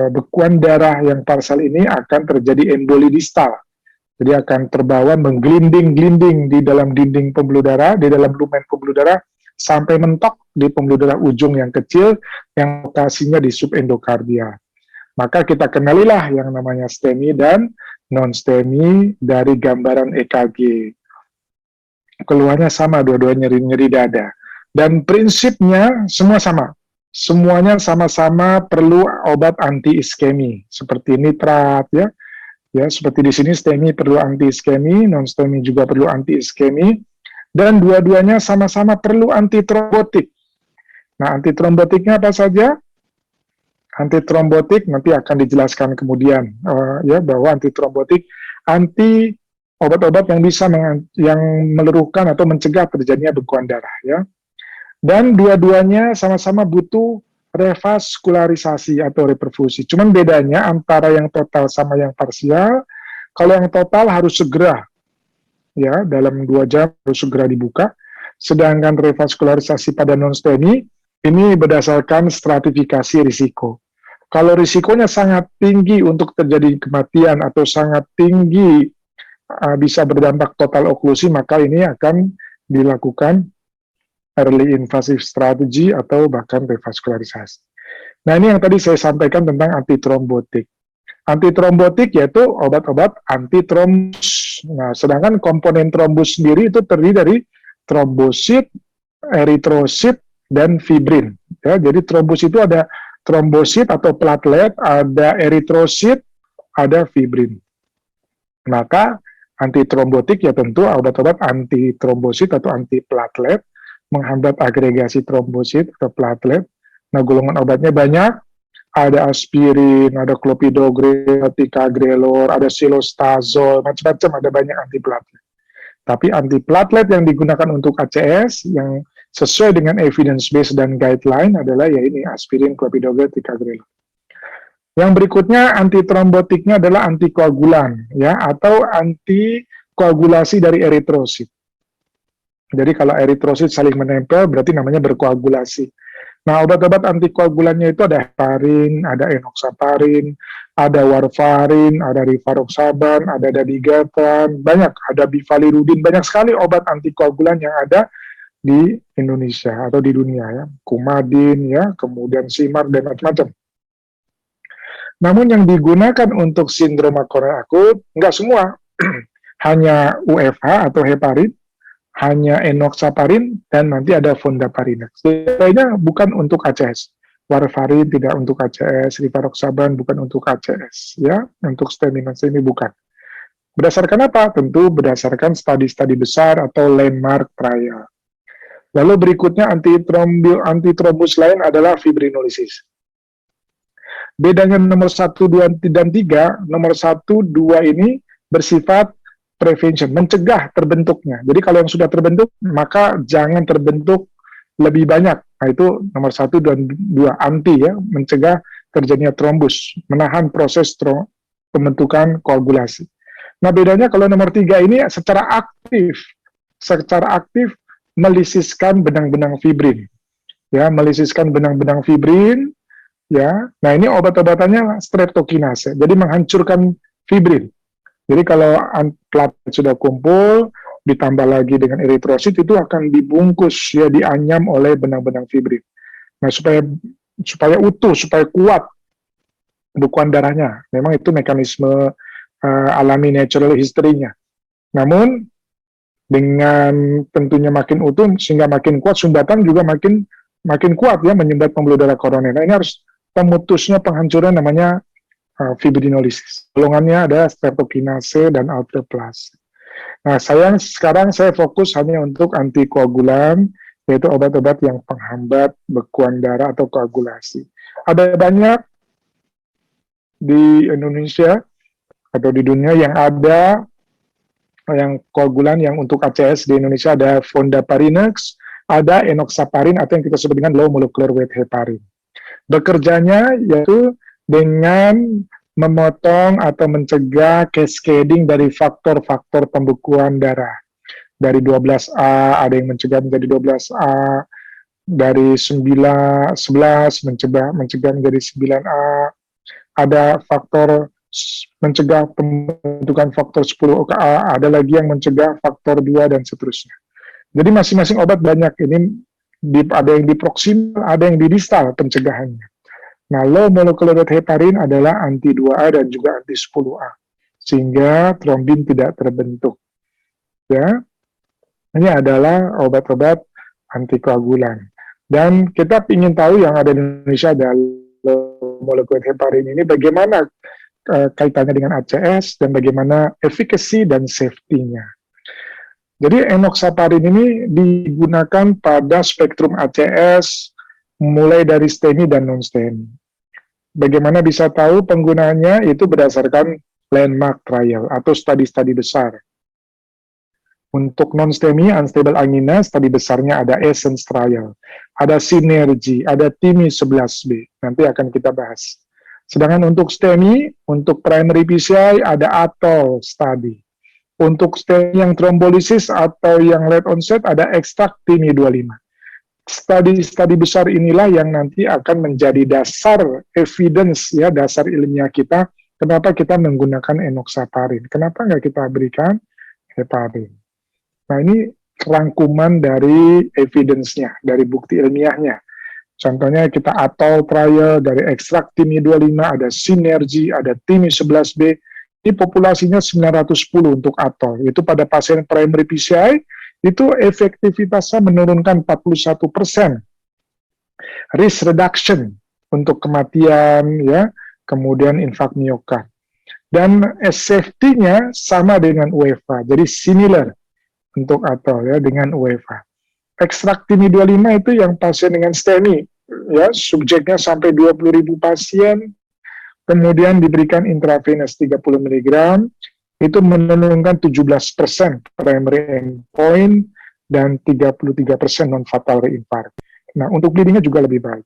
bekuan darah yang parsal ini akan terjadi emboli distal. Jadi akan terbawa menggelinding-gelinding di dalam dinding pembuluh darah, di dalam lumen pembuluh darah, sampai mentok di pembuluh darah ujung yang kecil, yang lokasinya di subendokardial. Maka kita kenalilah yang namanya STEMI dan non-STEMI dari gambaran EKG. Keluarnya sama, dua-duanya nyeri dada. Dan prinsipnya semua sama. Semuanya sama-sama perlu obat anti iskemi seperti nitrat ya, Ya, seperti di sini STEMI perlu anti-iskemi, non-STEMI juga perlu anti-iskemi, dan dua-duanya sama-sama perlu antitrombotik. Nah, antitrombotiknya apa saja? Antitrombotik nanti akan dijelaskan kemudian ya, bahwa antitrombotik anti obat-obat yang bisa yang meluruhkan atau mencegah terjadinya bekuan darah, ya. Dan dua-duanya sama-sama butuh revaskularisasi atau reperfusi. Cuman bedanya antara yang total sama yang parsial, kalau yang total harus segera, ya, dalam 2 jam harus segera dibuka. Sedangkan revaskularisasi pada non-STEMI ini berdasarkan stratifikasi risiko. Kalau risikonya sangat tinggi untuk terjadi kematian atau sangat tinggi bisa berdampak total oklusi, maka ini akan dilakukan early invasive strategy atau bahkan revaskularisasi. Nah, ini yang tadi saya sampaikan tentang antitrombotik. Antitrombotik yaitu obat-obat antitrombus. Nah, sedangkan komponen trombus sendiri itu terdiri dari trombosit, eritrosit, dan fibrin. Ya, jadi trombus itu ada trombosit atau platelet, ada eritrosit, ada fibrin. Maka antitrombotik ya tentu obat-obat antitrombosit atau antiplatelet, menghambat agregasi trombosit atau platelet. Nah, golongan obatnya banyak, ada aspirin, ada clopidogrel, ticagrelor, ada silostazol, macam-macam, ada banyak antiplatelet. Tapi antiplatelet yang digunakan untuk ACS yang sesuai dengan evidence base dan guideline adalah ya ini aspirin, clopidogrel, ticagrelor. Yang berikutnya antitrombotiknya adalah antikoagulan, ya, atau antikoagulasi dari eritrosit. Jadi kalau eritrosit saling menempel berarti namanya berkoagulasi. Nah, obat-obat antikoagulannya itu ada heparin, ada enoxaparin, ada warfarin, ada rivaroxaban, ada dabigatran, banyak, ada bifalirudin, banyak sekali obat antikoagulan yang ada di Indonesia atau di dunia, ya. Kumadin, ya, kemudian Simar dan macam-macam. Namun yang digunakan untuk sindroma koroner akut enggak semua, hanya UFH atau heparin, hanya enoxaparin, dan nanti ada fondaparinux. Lainnya bukan untuk ACS. Warfarin tidak untuk ACS, rivaroxaban bukan untuk ACS, ya, untuk STEMI ini bukan. Berdasarkan apa? Tentu berdasarkan studi-studi besar atau landmark trial. Lalu berikutnya antitrombus lain adalah fibrinolisis. Bedanya nomor 1, 2, dan 3, nomor 1, 2 ini bersifat prevention, mencegah terbentuknya. Jadi kalau yang sudah terbentuk, maka jangan terbentuk lebih banyak. Nah, itu nomor 1 dan 2, anti, ya, mencegah terjadinya trombus, menahan proses pembentukan koagulasi. Nah, bedanya kalau nomor 3 ini secara aktif melisiskan benang-benang fibrin. Ya, melisiskan benang-benang fibrin, ya. Nah, ini obat-obatannya streptokinase. Jadi menghancurkan fibrin. Jadi kalau platelet sudah kumpul, ditambah lagi dengan eritrosit, itu akan dibungkus, ya, dianyam oleh benang-benang fibrin. Nah, supaya utuh, supaya kuat bekuan darahnya. Memang itu mekanisme alami natural history-nya. Namun, dengan tentunya makin utuh, sehingga makin kuat, sumbatan juga makin kuat, ya, menyumbat pembuluh darah koroner. Nah, ini harus pemutusnya penghancuran namanya fibrinolisis. Golongannya ada streptokinase dan alteplase. Nah, sekarang saya fokus hanya untuk antikoagulan, yaitu obat-obat yang penghambat bekuan darah atau koagulasi. Ada banyak di Indonesia atau di dunia yang ada yang koagulan yang untuk ACS. Di Indonesia ada fondaparinux, ada enoxaparin atau yang kita sebut dengan low molecular weight heparin. Bekerjanya yaitu dengan memotong atau mencegah cascading dari faktor-faktor pembekuan darah. Dari 12A, ada yang mencegah menjadi 12A, dari 11 mencegah menjadi 9A, ada faktor mencegah pembentukan faktor 10A, ada lagi yang mencegah faktor 2, dan seterusnya. Jadi masing-masing obat banyak, ini ada yang di proksimal, ada yang di distal pencegahannya. Nah, low molecular weight heparin adalah anti 2A dan juga anti 10A, sehingga trombin tidak terbentuk. Ya, ini adalah obat-obat antikoagulan. Dan kita ingin tahu yang ada di Indonesia ada low molecular weight heparin ini bagaimana kaitannya dengan ACS dan bagaimana efikasi dan safety-nya. Jadi enoxaparin ini digunakan pada spektrum ACS mulai dari STEMI dan non-STEMI. Bagaimana bisa tahu penggunaannya itu berdasarkan landmark trial atau studi-studi besar. Untuk non-STEMI, unstable angina, studi besarnya ada Essence trial, ada Synergy, ada TIMI 11B. Nanti akan kita bahas. Sedangkan untuk STEMI, untuk primary PCI ada ATOL study. Untuk STEMI yang trombolisis atau yang late onset ada Extract TIMI 25. Studi-studi besar inilah yang nanti akan menjadi dasar evidence, ya, dasar ilmiah kita, kenapa kita menggunakan enoxaparin. Kenapa nggak kita berikan heparin. Nah, ini rangkuman dari evidence-nya, dari bukti ilmiahnya. Contohnya kita ATOL trial dari Extract TIMI 25, ada Synergy, ada TIMI 11B. Ini populasinya 910 untuk ATOL. Itu pada pasien primary PCI, itu efektivitasnya menurunkan 41%. Risk reduction untuk kematian, ya, kemudian infark miokard. Dan safety-nya sama dengan UEFA, jadi similar untuk ATOL, ya, dengan UEFA. Extract TIMI 25 itu yang pasien dengan STEMI, ya, subjeknya sampai 20.000 pasien, kemudian diberikan intravenous 30 mg, itu menurunkan 17% primary endpoint dan 33% non-fatal reinfarct. Nah, untuk bleedingnya juga lebih baik.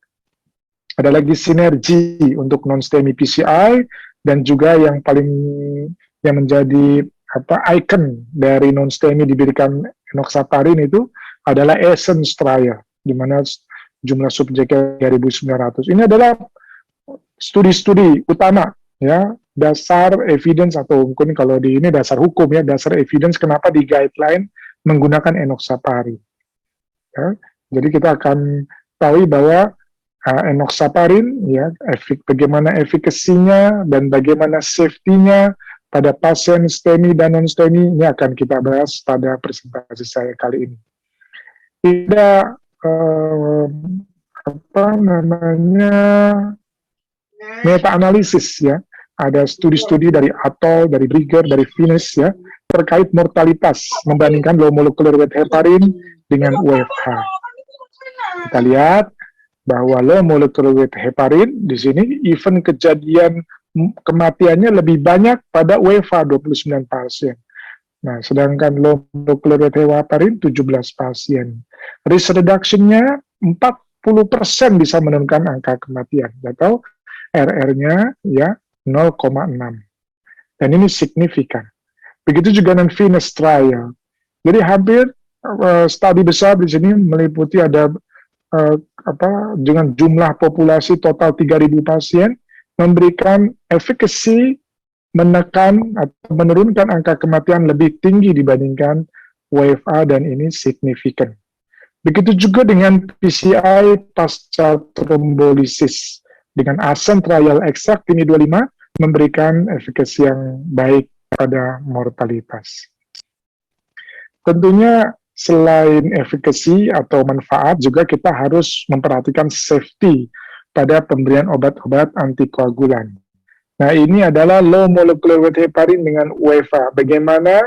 Ada lagi Synergy untuk non-STEMI PCI, dan juga yang paling yang menjadi icon dari non-STEMI diberikan enoxaparin itu adalah Essence trial, di mana jumlah subjeknya 3.900. Ini adalah studi-studi utama, ya, dasar evidence, atau mungkin kalau di ini dasar hukum, ya, dasar evidence kenapa di guideline menggunakan enoxaparin. Ya. Jadi kita akan tahu bahwa enoxaparin, ya, bagaimana efikasinya dan bagaimana safety-nya pada pasien STEMI dan non-STEMI, ini akan kita bahas pada presentasi saya kali ini. Tidak meta-analisis, ya, ada studi-studi dari ATOL, dari Brigger, dari Finis, ya, terkait mortalitas membandingkan low molecular weight heparin dengan UFH. Kita lihat bahwa low molecular weight heparin di sini even kejadian kematiannya lebih banyak pada UFH 29 pasien. Nah, sedangkan low molecular weight heparin 17 pasien. Risk reduction-nya 40% bisa menurunkan angka kematian, atau RR-nya, ya, 0,6. Dan ini signifikan. Begitu juga dengan Venus trial. Jadi hampir studi besar di sini meliputi ada dengan jumlah populasi total 3.000 pasien, memberikan efikasi menekan atau menurunkan angka kematian lebih tinggi dibandingkan WFA, dan ini signifikan. Begitu juga dengan PCI pasca trombolisis. Dengan Ascent trial Extract TIMI 25 memberikan efikasi yang baik pada mortalitas. Tentunya selain efikasi atau manfaat, juga kita harus memperhatikan safety pada pemberian obat-obat antikoagulan. Nah, ini adalah low molecular weight heparin dengan UEFA. Bagaimana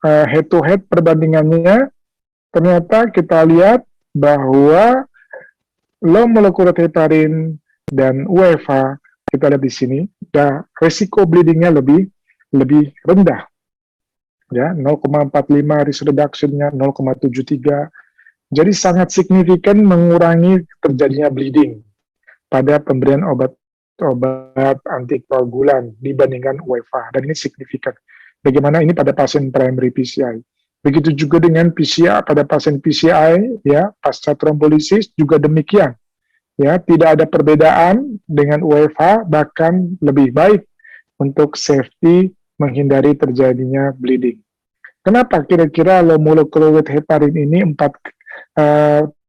head-to-head perbandingannya? Ternyata kita lihat bahwa low molecular weight heparin dan UEFA, kita lihat di sini, resiko bleedingnya lebih rendah. Ya, 0,45 risk reduction-nya 0,73. Jadi sangat signifikan mengurangi terjadinya bleeding pada pemberian obat antikoagulan dibandingkan UEFA, dan ini signifikan. Bagaimana ini pada pasien primary PCI. Begitu juga dengan PCI pada pasien PCI, ya, pasca trombolisis juga demikian. Ya, tidak ada perbedaan dengan UEFA, bahkan lebih baik untuk safety menghindari terjadinya bleeding. Kenapa kira-kira low molecular weight heparin ini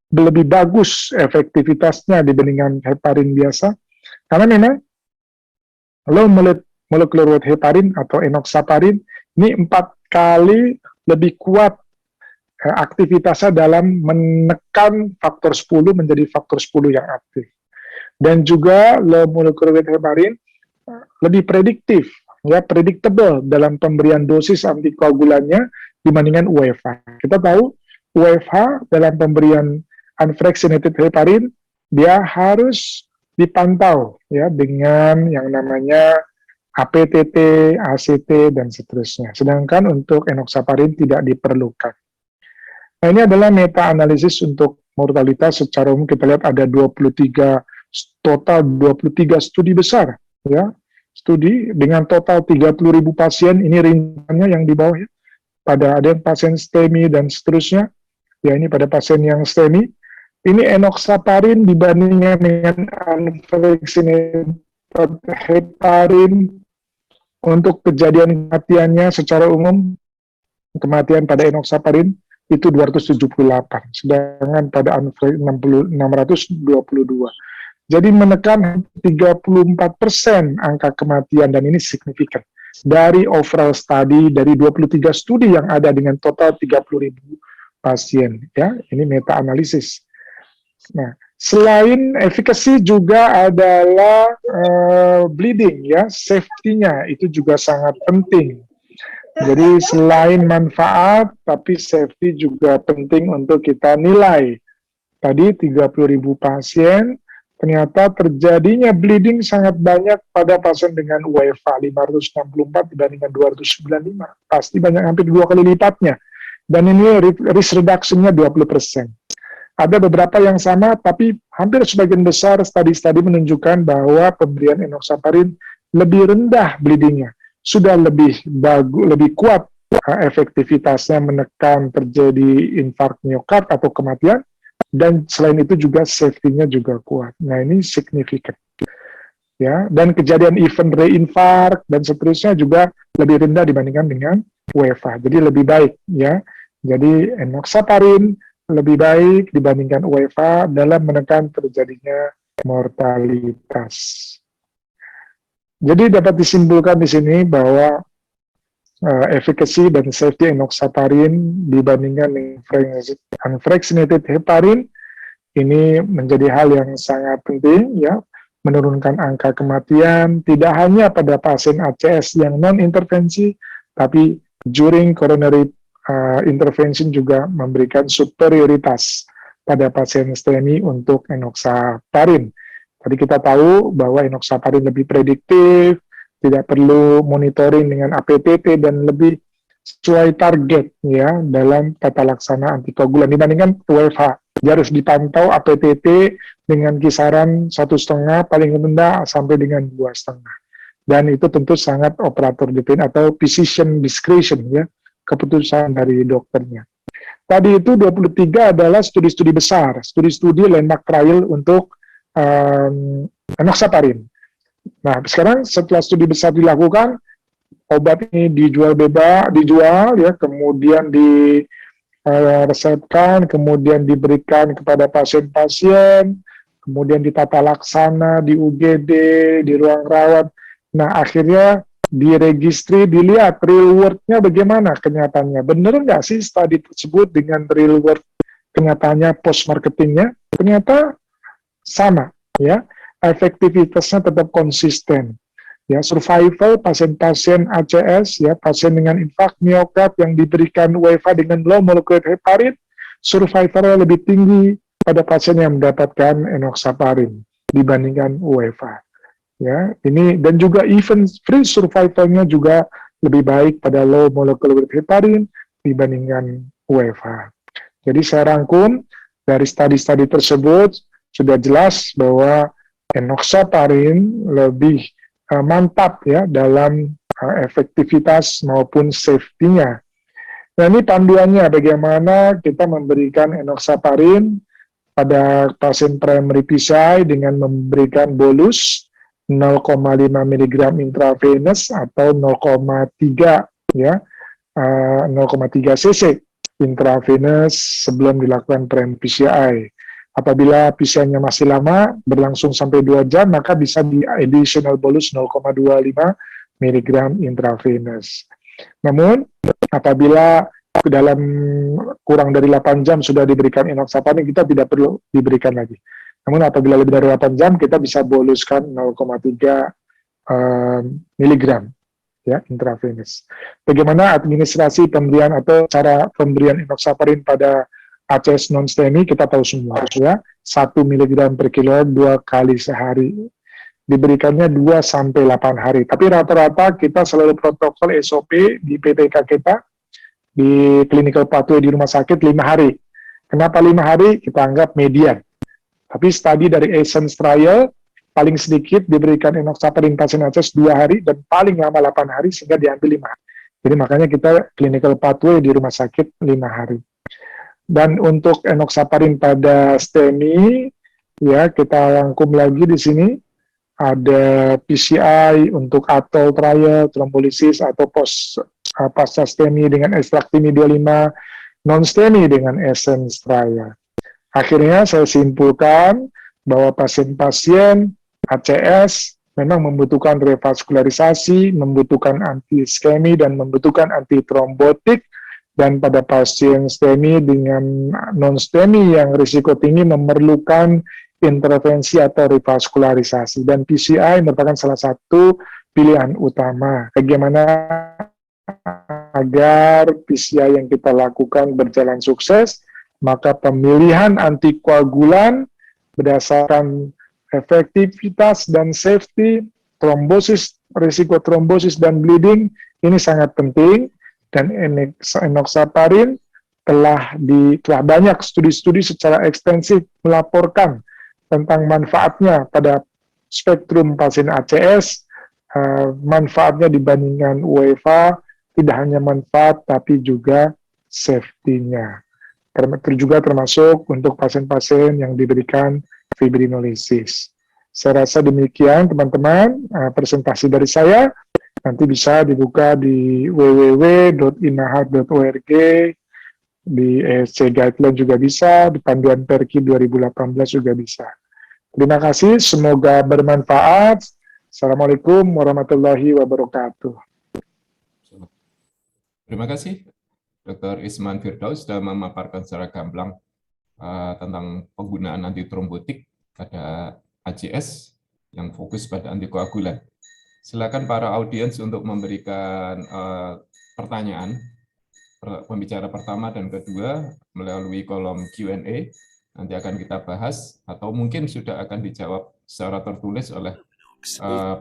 lebih bagus efektivitasnya dibandingkan heparin biasa? Karena memang low molecular weight heparin atau enoxaparin ini 4 kali lebih kuat aktivitasnya dalam menekan faktor 10 menjadi faktor 10 yang aktif. Dan juga low molecular weight heparin lebih prediktif, ya, predictable dalam pemberian dosis antikoagulannya dibandingkan UEFA. Kita tahu UEFA dalam pemberian unfractionated heparin dia harus dipantau ya dengan yang namanya APTT, ACT dan seterusnya. Sedangkan untuk enoxaparin tidak diperlukan. Nah, ini adalah meta-analisis untuk mortalitas secara umum. Kita lihat ada 23 studi besar ya. Studi dengan total 30.000 pasien, ini ringannya yang di bawah ya. Pada ada yang pasien STEMI dan seterusnya. Ya, ini pada pasien yang STEMI. Ini enoxaparin dibandingkan dengan unfractionated heparin. Untuk kejadian kematiannya secara umum, kematian pada enoxaparin itu 278, sedangkan pada 622. Jadi menekan 34% angka kematian, dan ini signifikan. Dari overall study, dari 23 studi yang ada dengan total 30.000 pasien. Ya, ini meta-analisis. Nah, selain efikasi juga adalah bleeding, ya, safety-nya itu juga sangat penting. Jadi selain manfaat, tapi safety juga penting untuk kita nilai. Tadi 30.000 pasien, ternyata terjadinya bleeding sangat banyak pada pasien dengan UEFA 564 dibandingkan 295. Pasti banyak, hampir 2 kali lipatnya. Dan ini risk reduction-nya 20%. Ada beberapa yang sama, tapi hampir sebagian besar studi-studi menunjukkan bahwa pemberian enoxaparin lebih rendah bleedingnya, sudah lebih bagus, lebih kuat efektivitasnya menekan terjadi infark miokard atau kematian, dan selain itu juga safety-nya juga kuat. Nah, ini signifikan. Ya, dan kejadian event reinfark dan seterusnya juga lebih rendah dibandingkan dengan UEFA. Jadi lebih baik, ya. Jadi enoxaparin lebih baik dibandingkan UEFA dalam menekan terjadinya mortalitas. Jadi dapat disimpulkan di sini bahwa efikasi dan safety enoxaparin dibandingkan dengan unfractionated heparin ini menjadi hal yang sangat penting, ya, menurunkan angka kematian tidak hanya pada pasien ACS yang non-intervensi, tapi during coronary intervention juga memberikan superioritas pada pasien STEMI untuk enoxaparin. Tadi kita tahu bahwa enoxaparin lebih prediktif, tidak perlu monitoring dengan APTT dan lebih sesuai target ya dalam tata laksana antikoagulan dibandingkan UEFA. Dia harus dipantau APTT dengan kisaran 1,5 paling rendah sampai dengan 2,5. Dan itu tentu sangat operator dependent atau physician discretion ya, keputusan dari dokternya. Tadi itu 23 adalah studi-studi besar, studi-studi landmark trial untuk enoxaparin. Nah, sekarang setelah studi besar dilakukan, obat ini dijual bebas, ya, kemudian diresepkan, kemudian diberikan kepada pasien-pasien, kemudian ditata laksana di UGD, di ruang rawat. Nah, akhirnya diregistri, dilihat real world-nya bagaimana kenyataannya. Benar nggak sih studi tersebut dengan real world kenyataannya post-marketingnya? Ternyata sama, ya. Efektivitasnya tetap konsisten. Ya, survival pasien-pasien ACS, ya, pasien dengan infark miokard yang diberikan UEFA dengan low molecular heparin, survivalnya lebih tinggi pada pasien yang mendapatkan enoxaparin dibandingkan UEFA. Ya, ini dan juga even free survivalnya juga lebih baik pada low molecular heparin dibandingkan UEFA. Jadi saya rangkum dari studi-studi tersebut sudah jelas bahwa enoxaparin lebih mantap ya dalam efektivitas maupun safety-nya. Nah, ini panduannya bagaimana kita memberikan enoxaparin pada pasien primary PCI dengan memberikan bolus 0,5 mg intravenous atau 0,3 ya 0,3 cc intravenous sebelum dilakukan prime PCI. Apabila PCI-nya masih lama berlangsung sampai 2 jam, maka bisa di additional bolus 0,25 mg intravenous. Namun apabila dalam kurang dari 8 jam sudah diberikan enoxaparin, kita tidak perlu diberikan lagi. Namun apabila lebih dari 8 jam, kita bisa boluskan 0,3 miligram ya intravenous. Bagaimana administrasi pemberian atau cara pemberian enoxaparin pada ACS non-STEMI kita tahu semua ya, 1 mg per kilo 2 kali sehari. Diberikannya 2 sampai 8 hari. Tapi rata-rata kita selalu protokol SOP di PPK kita di clinical pathway di rumah sakit 5 hari. Kenapa 5 hari? Kita anggap median. Tapi studi dari Essence Trial paling sedikit diberikan enoxaparin pasien ACS 2 hari dan paling lama 8 hari sehingga diambil 5 hari. Jadi makanya kita clinical pathway di rumah sakit 5 hari. Dan untuk enoxaparin pada STEMI ya kita rangkum lagi di sini ada PCI untuk ATOL trial, trombolisis atau pasca STEMI dengan ekstraktimi 25, non-STEMI dengan Essence trial. Akhirnya saya simpulkan bahwa pasien-pasien ACS memang membutuhkan revaskularisasi, membutuhkan anti-iskemi, dan membutuhkan antitrombotik, dan pada pasien STEMI dengan non-STEMI yang risiko tinggi memerlukan intervensi atau revaskularisasi. Dan PCI merupakan salah satu pilihan utama. Bagaimana agar PCI yang kita lakukan berjalan sukses, maka pemilihan antikoagulan berdasarkan efektivitas dan safety, trombosis, risiko trombosis dan bleeding, ini sangat penting, dan enoxaparin telah banyak studi-studi secara ekstensif melaporkan tentang manfaatnya pada spektrum pasien ACS, manfaatnya dibandingkan UEFA, tidak hanya manfaat tapi juga safety-nya. Juga termasuk untuk pasien-pasien yang diberikan fibrinolisis. Saya rasa demikian teman-teman presentasi dari saya. Nanti bisa dibuka di www.inahat.org, di ESC Guideline juga bisa, di Panduan Perki 2018 juga bisa. Terima kasih, semoga bermanfaat. Assalamualaikum warahmatullahi wabarakatuh. Terima kasih, Dr. Isman Firdaus sudah memaparkan secara gamblang tentang penggunaan antitrombotik pada ACS yang fokus pada antikoagulan. Silakan para audiens untuk memberikan pertanyaan pembicara pertama dan kedua melalui kolom Q&A. Nanti akan kita bahas atau mungkin sudah akan dijawab secara tertulis oleh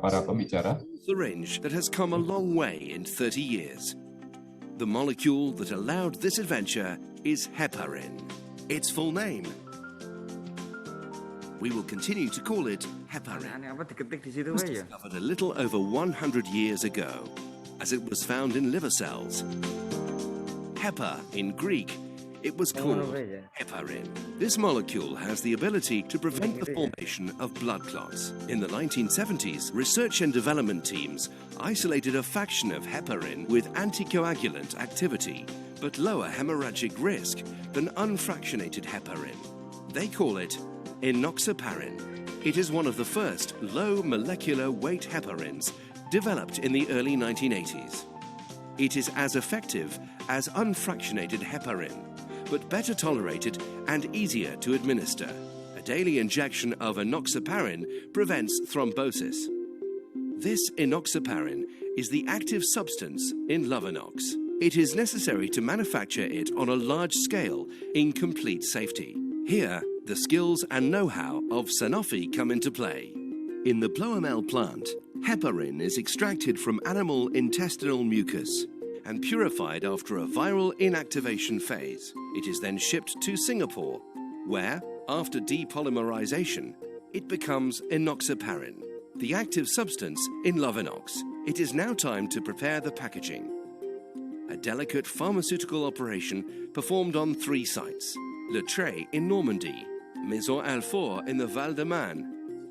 para pembicara. Syringe that has come a long way in 30 years. The molecule that allowed this adventure is heparin. Its full name. We will continue to call it heparin. It was discovered a little over 100 years ago, as it was found in liver cells. Hepa in Greek, it was called heparin. This molecule has the ability to prevent the formation of blood clots. In the 1970s, research and development teams isolated a fraction of heparin with anticoagulant activity, but lower hemorrhagic risk than unfractionated heparin. They call it enoxaparin. It is one of the first low molecular weight heparins developed in the early 1980s. It is as effective as unfractionated heparin, but better tolerated and easier to administer. A daily injection of enoxaparin prevents thrombosis. This enoxaparin is the active substance in Lovenox. It is necessary to manufacture it on a large scale in complete safety. Here, the skills and know-how of Sanofi come into play. In the Ploemel plant, heparin is extracted from animal intestinal mucus and purified after a viral inactivation phase. It is then shipped to Singapore, where, after depolymerization, it becomes enoxaparin, the active substance in Lovenox. It is now time to prepare the packaging. A delicate pharmaceutical operation performed on 3 sites: Le Trait in Normandy, Maison Alfort in the Val de Marne,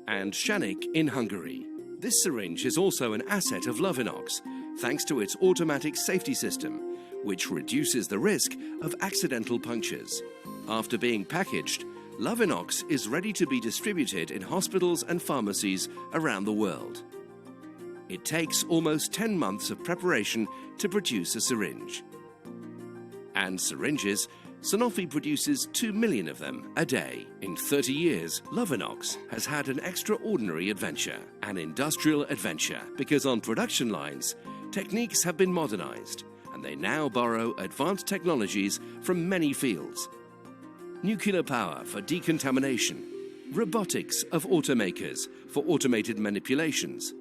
and Shannik in Hungary. This syringe is also an asset of Lovenox, thanks to its automatic safety system, which reduces the risk of accidental punctures. After being packaged, Lovenox is ready to be distributed in hospitals and pharmacies around the world. It takes almost 10 months of preparation to produce a syringe. And syringes Sanofi produces 2 million of them a day. In 30 years, Lovenox has had an extraordinary adventure, an industrial adventure, because on production lines, techniques have been modernized, and they now borrow advanced technologies from many fields. Nuclear power for decontamination, robotics of automakers for automated manipulations,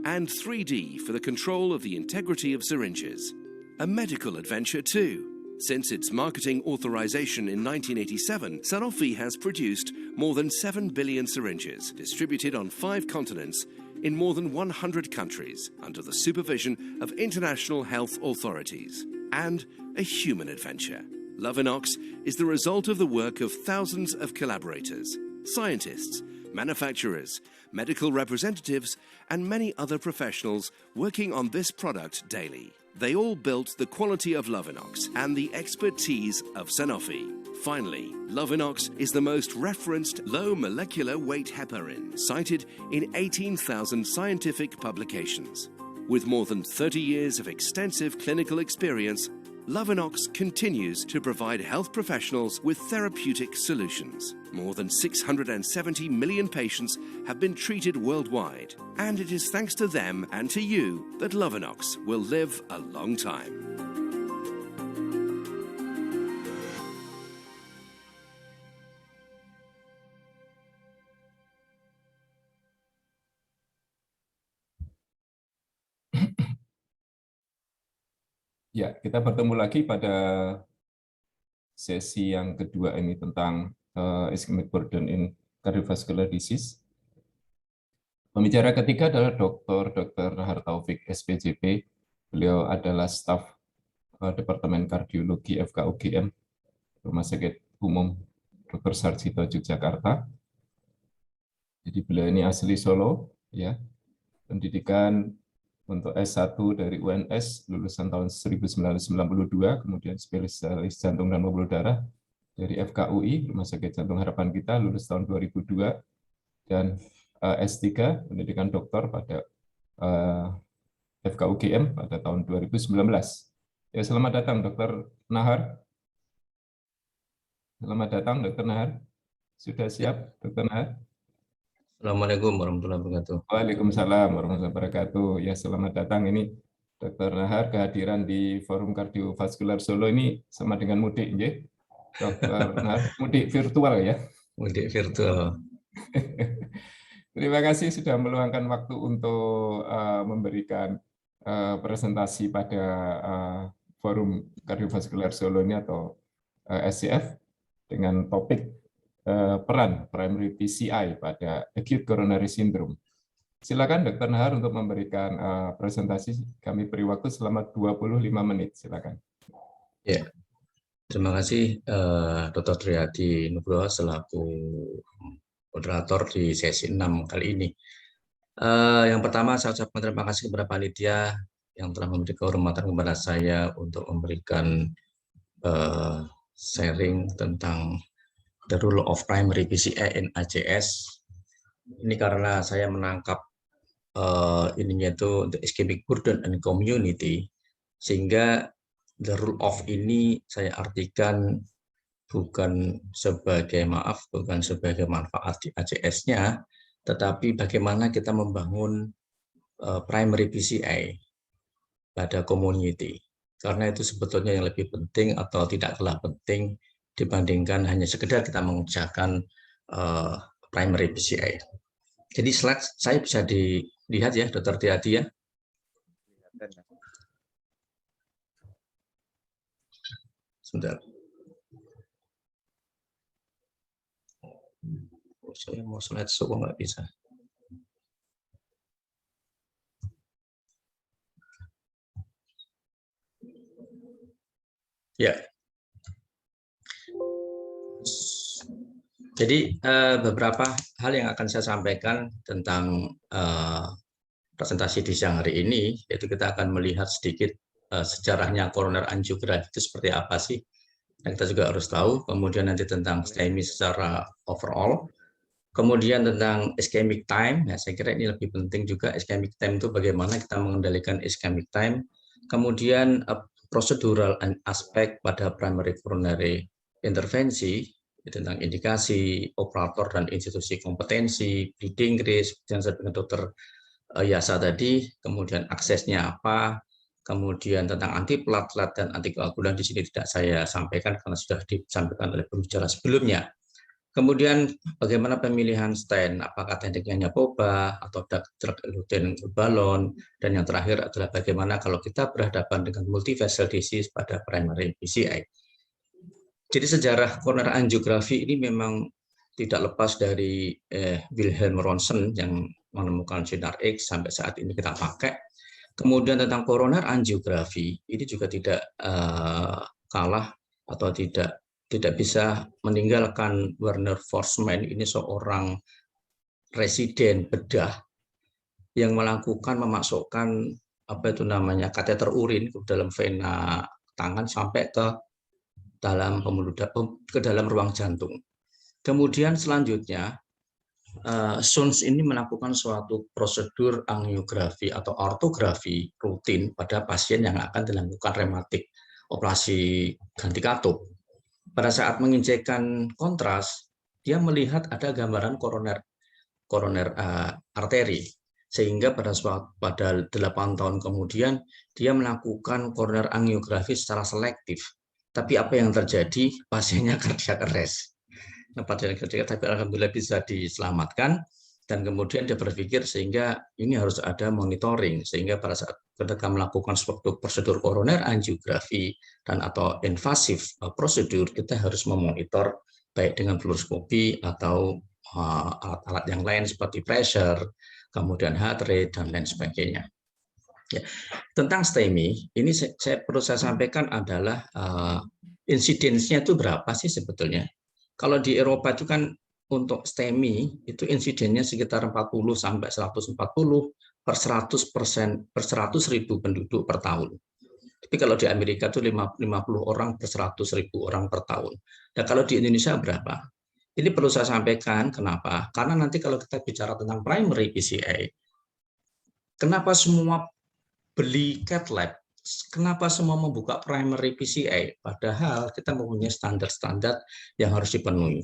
and 3D for the control of the integrity of syringes. A medical adventure too. Since its marketing authorization in 1987, Sanofi has produced more than 7 billion syringes, distributed on 5 continents in more than 100 countries, under the supervision of international health authorities. And a human adventure. Lovenox is the result of the work of thousands of collaborators, scientists, manufacturers, medical representatives, and many other professionals working on this product daily. They all built the quality of Lovenox and the expertise of Sanofi. Finally, Lovenox is the most referenced low molecular weight heparin, cited in 18,000 scientific publications. With more than 30 years of extensive clinical experience, Lovenox continues to provide health professionals with therapeutic solutions. More than 670 million patients have been treated worldwide, and it is thanks to them and to you that Lovenox will live a long time. Ya, kita bertemu lagi pada sesi yang kedua ini tentang ischemic burden in cardiovascular disease. Pembicara ketiga adalah Dr. Nahar Taufik, SPJP. Beliau adalah staf Departemen Kardiologi FKUGM, Rumah Sakit Umum Dr. Sarjito, Yogyakarta. Jadi beliau ini asli Solo, ya. Pendidikan untuk S1 dari UNS, lulusan tahun 1992, kemudian spesialis jantung dan pembuluh darah dari FKUI, Rumah Sakit Jantung Harapan Kita, lulus tahun 2002, dan S3, pendidikan doktor pada FKUGM pada tahun 2019. Ya, selamat datang, Dr. Nahar. Selamat datang, Dr. Nahar. Sudah siap, Dr. Nahar? Assalamualaikum warahmatullahi wabarakatuh. Waalaikumsalam warahmatullahi wabarakatuh. Ya, selamat datang. Ini Dr. Nahar kehadiran di Forum Kardiovaskular Solo ini sama dengan mudik, ya? Dr. Nahar, mudik virtual ya? Mudik virtual. Terima kasih sudah meluangkan waktu untuk memberikan presentasi pada Forum Kardiovaskular Solo ini atau SCF dengan topik peran primary PCI pada acute coronary syndrome. Silakan Dr. Nahar untuk memberikan presentasi. Kami beri waktu selama 25 menit. Silakan. Ya, terima kasih Dr. Triadi Nugroho selaku moderator di sesi 6 kali ini. Yang pertama saya ucapkan terima kasih kepada panitia yang telah memberi kehormatan kepada saya untuk memberikan sharing tentang the role of primary PCI in ACS. Ini karena saya menangkap ininya itu the ischemic burden and community, sehingga the role of ini saya artikan bukan sebagai manfaat di ACS-nya, tetapi bagaimana kita membangun primary PCI pada community. Karena itu sebetulnya yang lebih penting atau tidak kalah penting dibandingkan hanya sekedar kita mengerjakan primary PCI. Jadi slide saya bisa dilihat ya, Dr. Triadi ya. Sebentar. Saya mau slide show nggak bisa. Ya. Jadi beberapa hal yang akan saya sampaikan tentang presentasi di siang hari ini, yaitu kita akan melihat sedikit sejarahnya koroner angiogram itu seperti apa sih. Dan kita juga harus tahu, kemudian nanti tentang STEMI secara overall, kemudian tentang ischemic time, ya saya kira ini lebih penting juga, ischemic time itu bagaimana kita mengendalikan ischemic time, kemudian procedural aspek pada primary coronary intervensi tentang indikasi, operator dan institusi kompetensi, bleeding risk, yang dengan dokter Yasa tadi, kemudian aksesnya apa, kemudian tentang antiplatelet dan antikoagulan di sini tidak saya sampaikan karena sudah disampaikan oleh pembicara sebelumnya. Kemudian bagaimana pemilihan stent, apakah tekniknya POBA atau drug eluting balon, dan yang terakhir adalah bagaimana kalau kita berhadapan dengan multivessel disease pada primary PCI. Jadi sejarah coroner angiografi ini memang tidak lepas dari Wilhelm Röntgen yang menemukan sinar X sampai saat ini kita pakai. Kemudian tentang coroner angiografi ini juga tidak kalah atau tidak bisa meninggalkan Werner Forsman, ini seorang residen bedah yang melakukan memasukkan kateter urin ke dalam vena tangan sampai ke dalam ruang jantung. Kemudian selanjutnya Sons ini melakukan suatu prosedur angiografi atau ortografi rutin pada pasien yang akan dilakukan rematik operasi ganti katup. Pada saat menginjekkan kontras, dia melihat ada gambaran koroner arteri, sehingga pada 8 tahun kemudian dia melakukan koroner angiografi secara selektif. Tapi apa yang terjadi? Pasiennya cardiac arrest. Tapi alhamdulillah bisa diselamatkan, dan kemudian dia berpikir sehingga ini harus ada monitoring, sehingga pada saat ketika melakukan suatu prosedur koroner angiografi dan atau invasif prosedur, kita harus memonitor baik dengan fluoroskopi atau alat-alat yang lain seperti pressure, kemudian heart rate dan lain sebagainya. Ya. Tentang STEMI, ini perlu saya sampaikan adalah insidensnya itu berapa sih sebetulnya? Kalau di Eropa itu kan untuk STEMI itu insidennya sekitar 40 sampai 140 per 100% per 100.000 penduduk per tahun. Tapi kalau di Amerika itu 50 orang per 100.000 orang per tahun. Dan kalau di Indonesia berapa? Ini perlu saya sampaikan, kenapa? Karena nanti kalau kita bicara tentang primary PCI, kenapa semua beli cath lab? Kenapa semua membuka primary PCI? Padahal kita mempunyai standar-standar yang harus dipenuhi.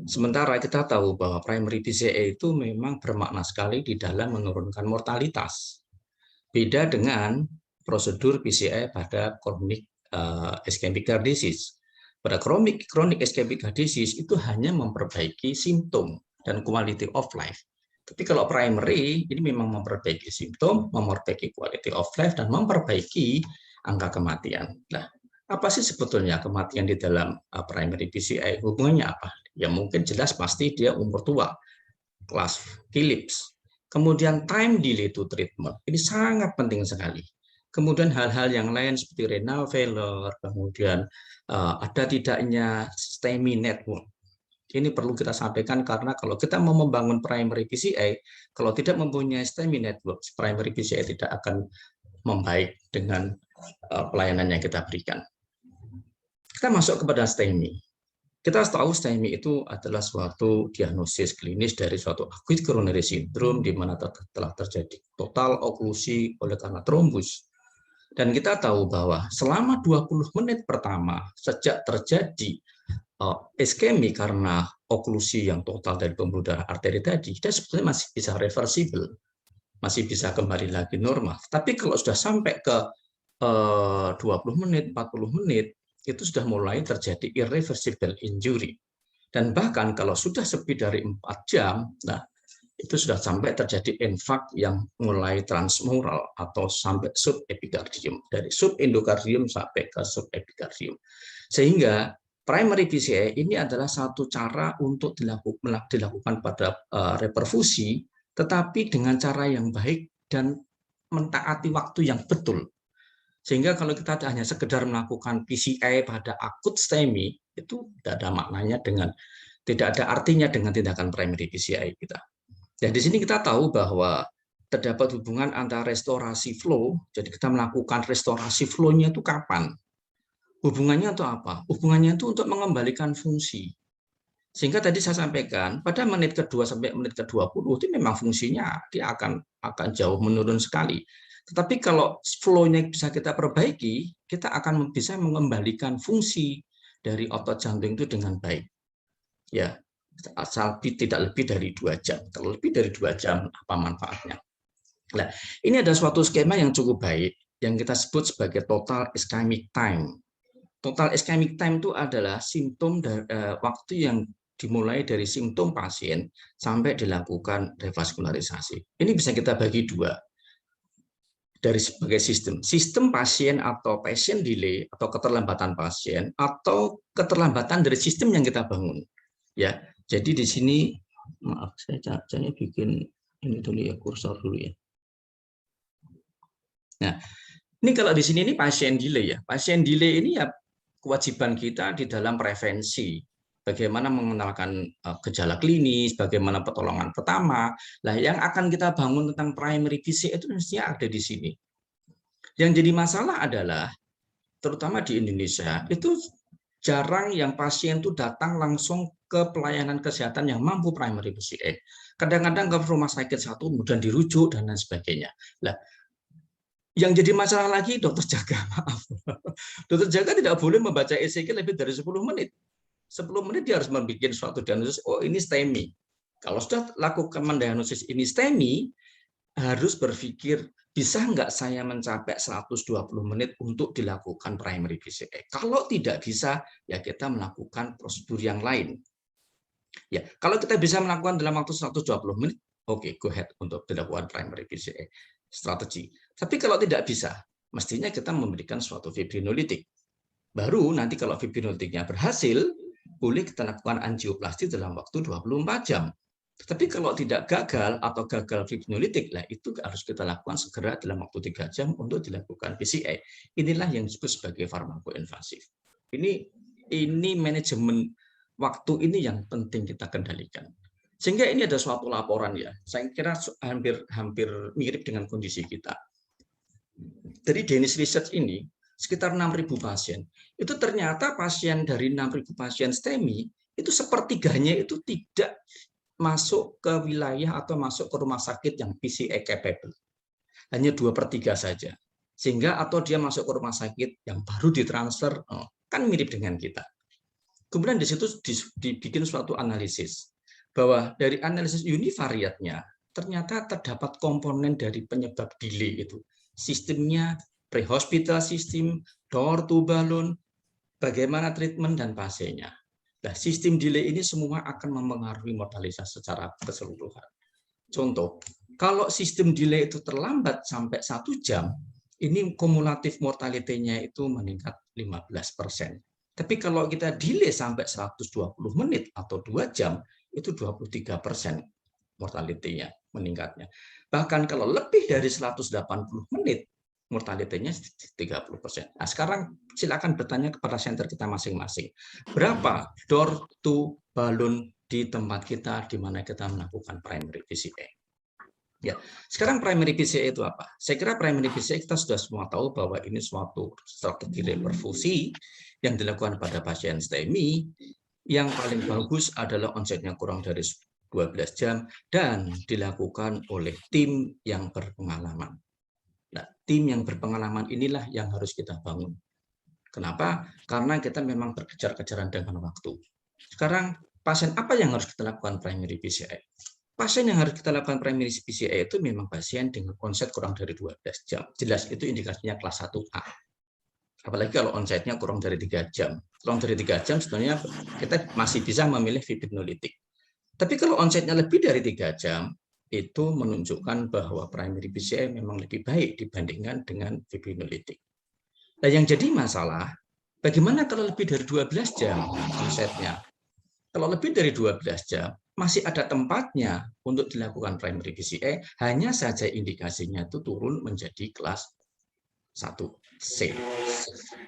Sementara kita tahu bahwa primary PCI itu memang bermakna sekali di dalam menurunkan mortalitas. Beda dengan prosedur PCI pada chronic ischemic heart disease. Pada chronic ischemic heart disease itu hanya memperbaiki simptom dan quality of life. Tapi kalau primary, ini memang memperbaiki simptom, memperbaiki quality of life, dan memperbaiki angka kematian. Nah, apa sih sebetulnya kematian di dalam primary PCI? Hubungannya apa? Ya mungkin jelas pasti dia umur tua, kelas Philips. Kemudian time delay to treatment, ini sangat penting sekali. Kemudian hal-hal yang lain seperti renal failure, kemudian ada tidaknya STEMI network. Ini perlu kita sampaikan karena kalau kita mau membangun primary PCI, kalau tidak mempunyai STEMI network, primary PCI tidak akan membaik dengan pelayanan yang kita berikan. Kita masuk kepada STEMI. Kita tahu STEMI itu adalah suatu diagnosis klinis dari suatu acute coronary syndrome di mana telah terjadi total oklusi oleh karena trombus. Dan kita tahu bahwa selama 20 menit pertama sejak terjadi iskemi karena oklusi yang total dari pembuluh darah arteri tadi, dia sebetulnya masih bisa reversible, masih bisa kembali lagi normal. Tapi kalau sudah sampai ke 20 menit, 40 menit, itu sudah mulai terjadi irreversible injury. Dan bahkan kalau sudah lebih dari 4 jam, nah itu sudah sampai terjadi infark yang mulai transmural atau sampai subepikardium, dari subendokardium sampai ke subepikardium. Sehingga primary PCI ini adalah satu cara untuk dilakukan pada reperfusi, tetapi dengan cara yang baik dan mentaati waktu yang betul. Sehingga kalau kita hanya sekedar melakukan PCI pada akut STEMI, itu tidak ada maknanya tidak ada artinya dengan tindakan primary PCI kita. Dan di sini kita tahu bahwa terdapat hubungan antara restorasi flow, jadi kita melakukan restorasi flow-nya itu kapan? Hubungannya itu apa? Hubungannya itu untuk mengembalikan fungsi. Sehingga tadi saya sampaikan, pada menit ke-2 sampai menit ke-20 itu memang fungsinya dia akan jauh menurun sekali. Tetapi kalau flow-nya bisa kita perbaiki, kita akan bisa mengembalikan fungsi dari otot jantung itu dengan baik. Ya, asal tidak lebih dari 2 jam. Kalau lebih dari 2 jam, apa manfaatnya? Nah, ini ada suatu skema yang cukup baik yang kita sebut sebagai total ischemic time. Total ischemic time itu adalah simptom waktu yang dimulai dari simptom pasien sampai dilakukan revaskularisasi. Ini bisa kita bagi dua dari sebagai sistem pasien atau patient delay atau keterlambatan pasien atau keterlambatan dari sistem yang kita bangun. Ya, jadi di sini maaf saya bikin ini dulu ya, kursor dulu ya. Nah, ini kalau di sini ini pasien delay ya. Pasien delay ini ya kewajiban kita di dalam prevensi. Bagaimana mengenalkan gejala klinis, bagaimana pertolongan pertama. Nah, yang akan kita bangun tentang primary PCI itu mestinya ada di sini. Yang jadi masalah adalah, terutama di Indonesia, itu jarang yang pasien itu datang langsung ke pelayanan kesehatan yang mampu primary PCI. Kadang-kadang ke rumah sakit satu, kemudian dirujuk, dan lain sebagainya. Nah, yang jadi masalah lagi dokter jaga, maaf. Dokter jaga tidak boleh membaca ECG lebih dari 10 menit. 10 menit dia harus membuat suatu diagnosis, oh ini STEMI. Kalau sudah lakukan mendiagnosis ini STEMI, harus berpikir, bisa nggak saya mencapai 120 menit untuk dilakukan primary PCI? Kalau tidak bisa, ya kita melakukan prosedur yang lain. Ya, kalau kita bisa melakukan dalam waktu 120 menit, oke, go ahead untuk dilakukan primary PCI strategi. Tapi kalau tidak bisa, mestinya kita memberikan suatu fibrinolitik. Baru nanti kalau fibrinolitiknya berhasil, boleh kita lakukan angioplasti dalam waktu 24 jam. Tapi kalau tidak gagal atau gagal fibrinolitik, lah itu harus kita lakukan segera dalam waktu 3 jam untuk dilakukan PCI. Inilah yang disebut sebagai farmakoinvasif. Ini manajemen waktu ini yang penting kita kendalikan. Sehingga ini ada suatu laporan ya, saya kira hampir mirip dengan kondisi kita. Dari Danish Research ini, sekitar 6.000 pasien. Itu ternyata pasien dari 6.000 pasien STEMI, itu sepertiganya itu tidak masuk ke wilayah atau masuk ke rumah sakit yang PCI capable. Hanya 2/3 saja. Sehingga atau dia masuk ke rumah sakit yang baru ditransfer, kan mirip dengan kita. Kemudian di situ dibikin suatu analisis. Bahwa dari analisis univariatnya ternyata terdapat komponen dari penyebab delay itu. Sistemnya, pre-hospital system, door to balloon, bagaimana treatment dan pasiennya. Nah, sistem delay ini semua akan mempengaruhi mortalitas secara keseluruhan. Contoh, kalau sistem delay itu terlambat sampai 1 jam, ini kumulatif mortality-nya itu meningkat 15%. Tapi kalau kita delay sampai 120 menit atau 2 jam, itu 23% mortality-nya meningkatnya. Bahkan kalau lebih dari 180 menit, mortality-nya 30%. Nah, sekarang silakan bertanya kepada center kita masing-masing. Berapa door to balloon di tempat kita di mana kita melakukan primary PCI? Ya, sekarang primary PCI itu apa? Saya kira primary PCI kita sudah semua tahu bahwa ini suatu strategi reperfusi yang dilakukan pada pasien STEMI. Yang paling bagus adalah onsetnya kurang dari 12 jam dan dilakukan oleh tim yang berpengalaman. Nah, tim yang berpengalaman inilah yang harus kita bangun. Kenapa? Karena kita memang berkejar-kejaran dengan waktu. Sekarang, pasien apa yang harus kita lakukan primary PCI? Pasien yang harus kita lakukan primary PCI itu memang pasien dengan onset kurang dari 12 jam. Jelas itu indikasinya kelas 1A. Apalagi kalau onsetnya kurang dari 3 jam. Kurang dari 3 jam sebenarnya kita masih bisa memilih fibrinolitik. Tapi kalau onsetnya lebih dari 3 jam, itu menunjukkan bahwa primary PCI memang lebih baik dibandingkan dengan fibrinolitik. Nah, yang jadi masalah, bagaimana kalau lebih dari 12 jam onsetnya? Kalau lebih dari 12 jam, masih ada tempatnya untuk dilakukan primary PCI, hanya saja indikasinya itu turun menjadi kelas 1C.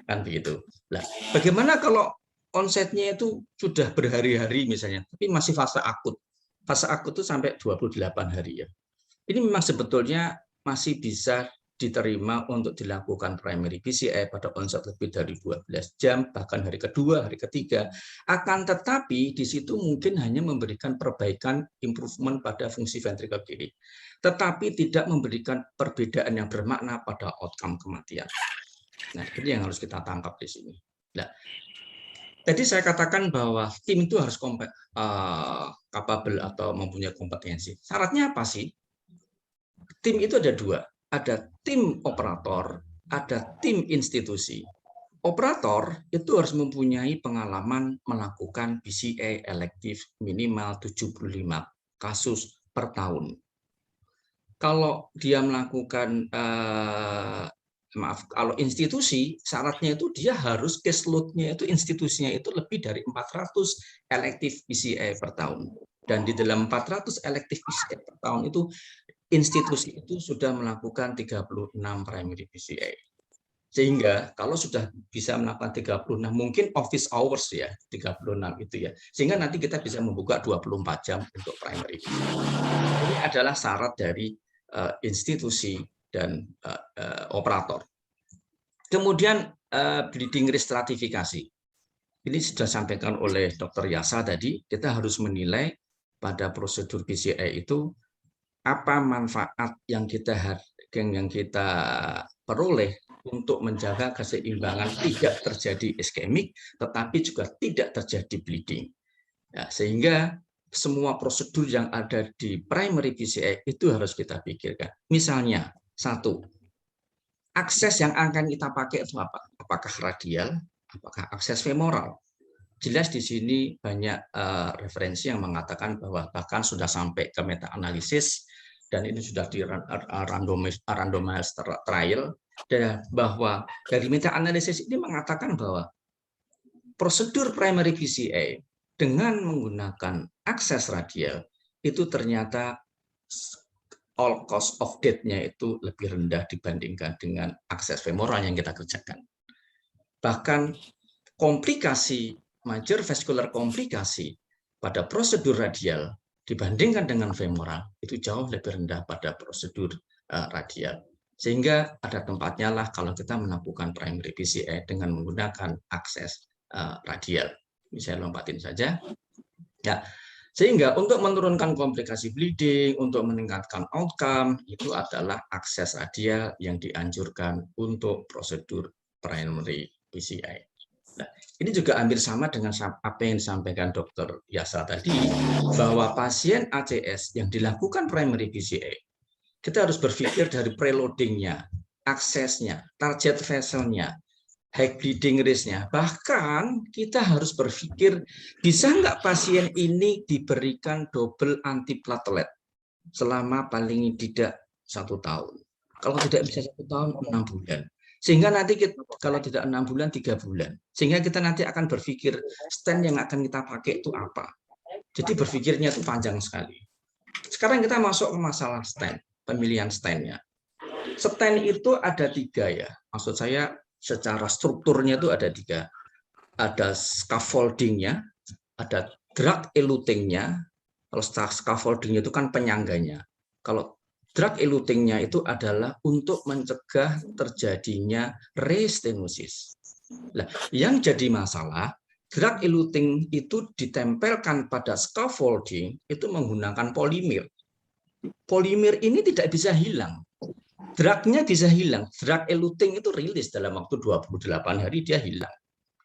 Kan begitu. Nah, bagaimana kalau onsetnya itu sudah berhari-hari misalnya, tapi masih fase akut. Fase akut itu sampai 28 hari ya. Ini memang sebetulnya masih bisa diterima untuk dilakukan primary PCI pada onset lebih dari 12 jam, bahkan hari kedua, hari ketiga. Akan tetapi di situ mungkin hanya memberikan perbaikan improvement pada fungsi ventrikel kiri. Tetapi tidak memberikan perbedaan yang bermakna pada outcome kematian. Nah, ini yang harus kita tangkap di sini. Nah, Tadi saya katakan bahwa tim itu harus capable atau mempunyai kompetensi. Syaratnya apa sih? Tim itu ada dua, ada tim operator, ada tim institusi. Operator itu harus mempunyai pengalaman melakukan PCA elektif minimal 75 kasus per tahun. Kalau dia melakukan kalau institusi, syaratnya itu dia harus caseload-nya itu institusinya itu lebih dari 400 elektif PCA per tahun. Dan di dalam 400 elektif PCA per tahun itu, institusi itu sudah melakukan 36 primary PCA. Sehingga kalau sudah bisa melakukan 36, mungkin office hours ya, 36 itu ya. Sehingga nanti kita bisa membuka 24 jam untuk primary PCA. Ini adalah syarat dari institusi dan operator. Kemudian bleeding risk stratifikasi. Ini sudah disampaikan oleh Dr. Yasa tadi, kita harus menilai pada prosedur PCA itu apa manfaat yang kita peroleh untuk menjaga keseimbangan tidak terjadi iskemik, tetapi juga tidak terjadi bleeding. Ya, sehingga semua prosedur yang ada di primary PCA itu harus kita pikirkan. Misalnya, satu, akses yang akan kita pakai itu apa? Apakah radial, apakah akses femoral? Jelas di sini banyak referensi yang mengatakan bahwa bahkan sudah sampai ke meta-analisis dan ini sudah di randomized trial, dan bahwa dari meta-analisis ini mengatakan bahwa prosedur primary PCA dengan menggunakan akses radial itu ternyata all cause of death-nya itu lebih rendah dibandingkan dengan akses femoral yang kita kerjakan. Bahkan komplikasi, major vascular komplikasi pada prosedur radial dibandingkan dengan femoral itu jauh lebih rendah pada prosedur radial. Sehingga ada tempatnya lah kalau kita melakukan primary PCA dengan menggunakan akses radial. Ini saya lompatin saja. Ya, sehingga untuk menurunkan komplikasi bleeding, untuk meningkatkan outcome, itu adalah akses radial yang dianjurkan untuk prosedur primary PCA. Nah, ini juga hampir sama dengan apa yang disampaikan Dr. Yasa tadi, bahwa pasien ACS yang dilakukan primary PCA, kita harus berpikir dari preloading-nya, aksesnya, target vessel-nya, high bleeding risk-nya. Bahkan kita harus berpikir, bisa nggak pasien ini diberikan double antiplatelet selama paling tidak 1 tahun. Kalau tidak bisa 1 tahun, 6 bulan. Sehingga nanti kita, kalau tidak 6 bulan, 3 bulan. Sehingga kita nanti akan berpikir, stent yang akan kita pakai itu apa. Jadi berpikirnya itu panjang sekali. Sekarang kita masuk ke masalah stent, pemilihan stent-nya. Stent itu ada 3 ya. Maksud saya, secara strukturnya itu ada 3. Ada scaffolding-nya, ada drug eluting-nya. Kalau scaffolding itu kan penyangganya. Kalau drug eluting-nya itu adalah untuk mencegah terjadinya restenosis. Nah, yang jadi masalah, drug eluting itu ditempelkan pada scaffolding itu menggunakan polimer. Polimer ini tidak bisa hilang. Drugnya bisa hilang, drug eluting itu rilis dalam waktu 28 hari dia hilang.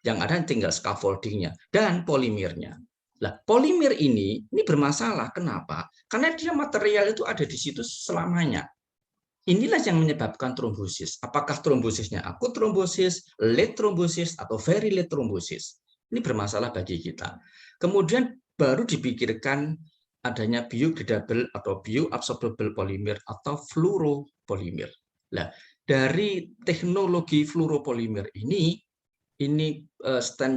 Yang ada tinggal scaffolding-nya dan polimernya. Nah, polimer ini bermasalah. Kenapa? Karena dia material itu ada di situ selamanya. Inilah yang menyebabkan trombosis. Apakah trombosisnya akut trombosis, late trombosis, atau very late trombosis? Ini bermasalah bagi kita. Kemudian baru dipikirkan adanya biodegradable atau bioabsorbable polimer atau fluoropolimer. Nah, dari teknologi fluoropolimer ini stent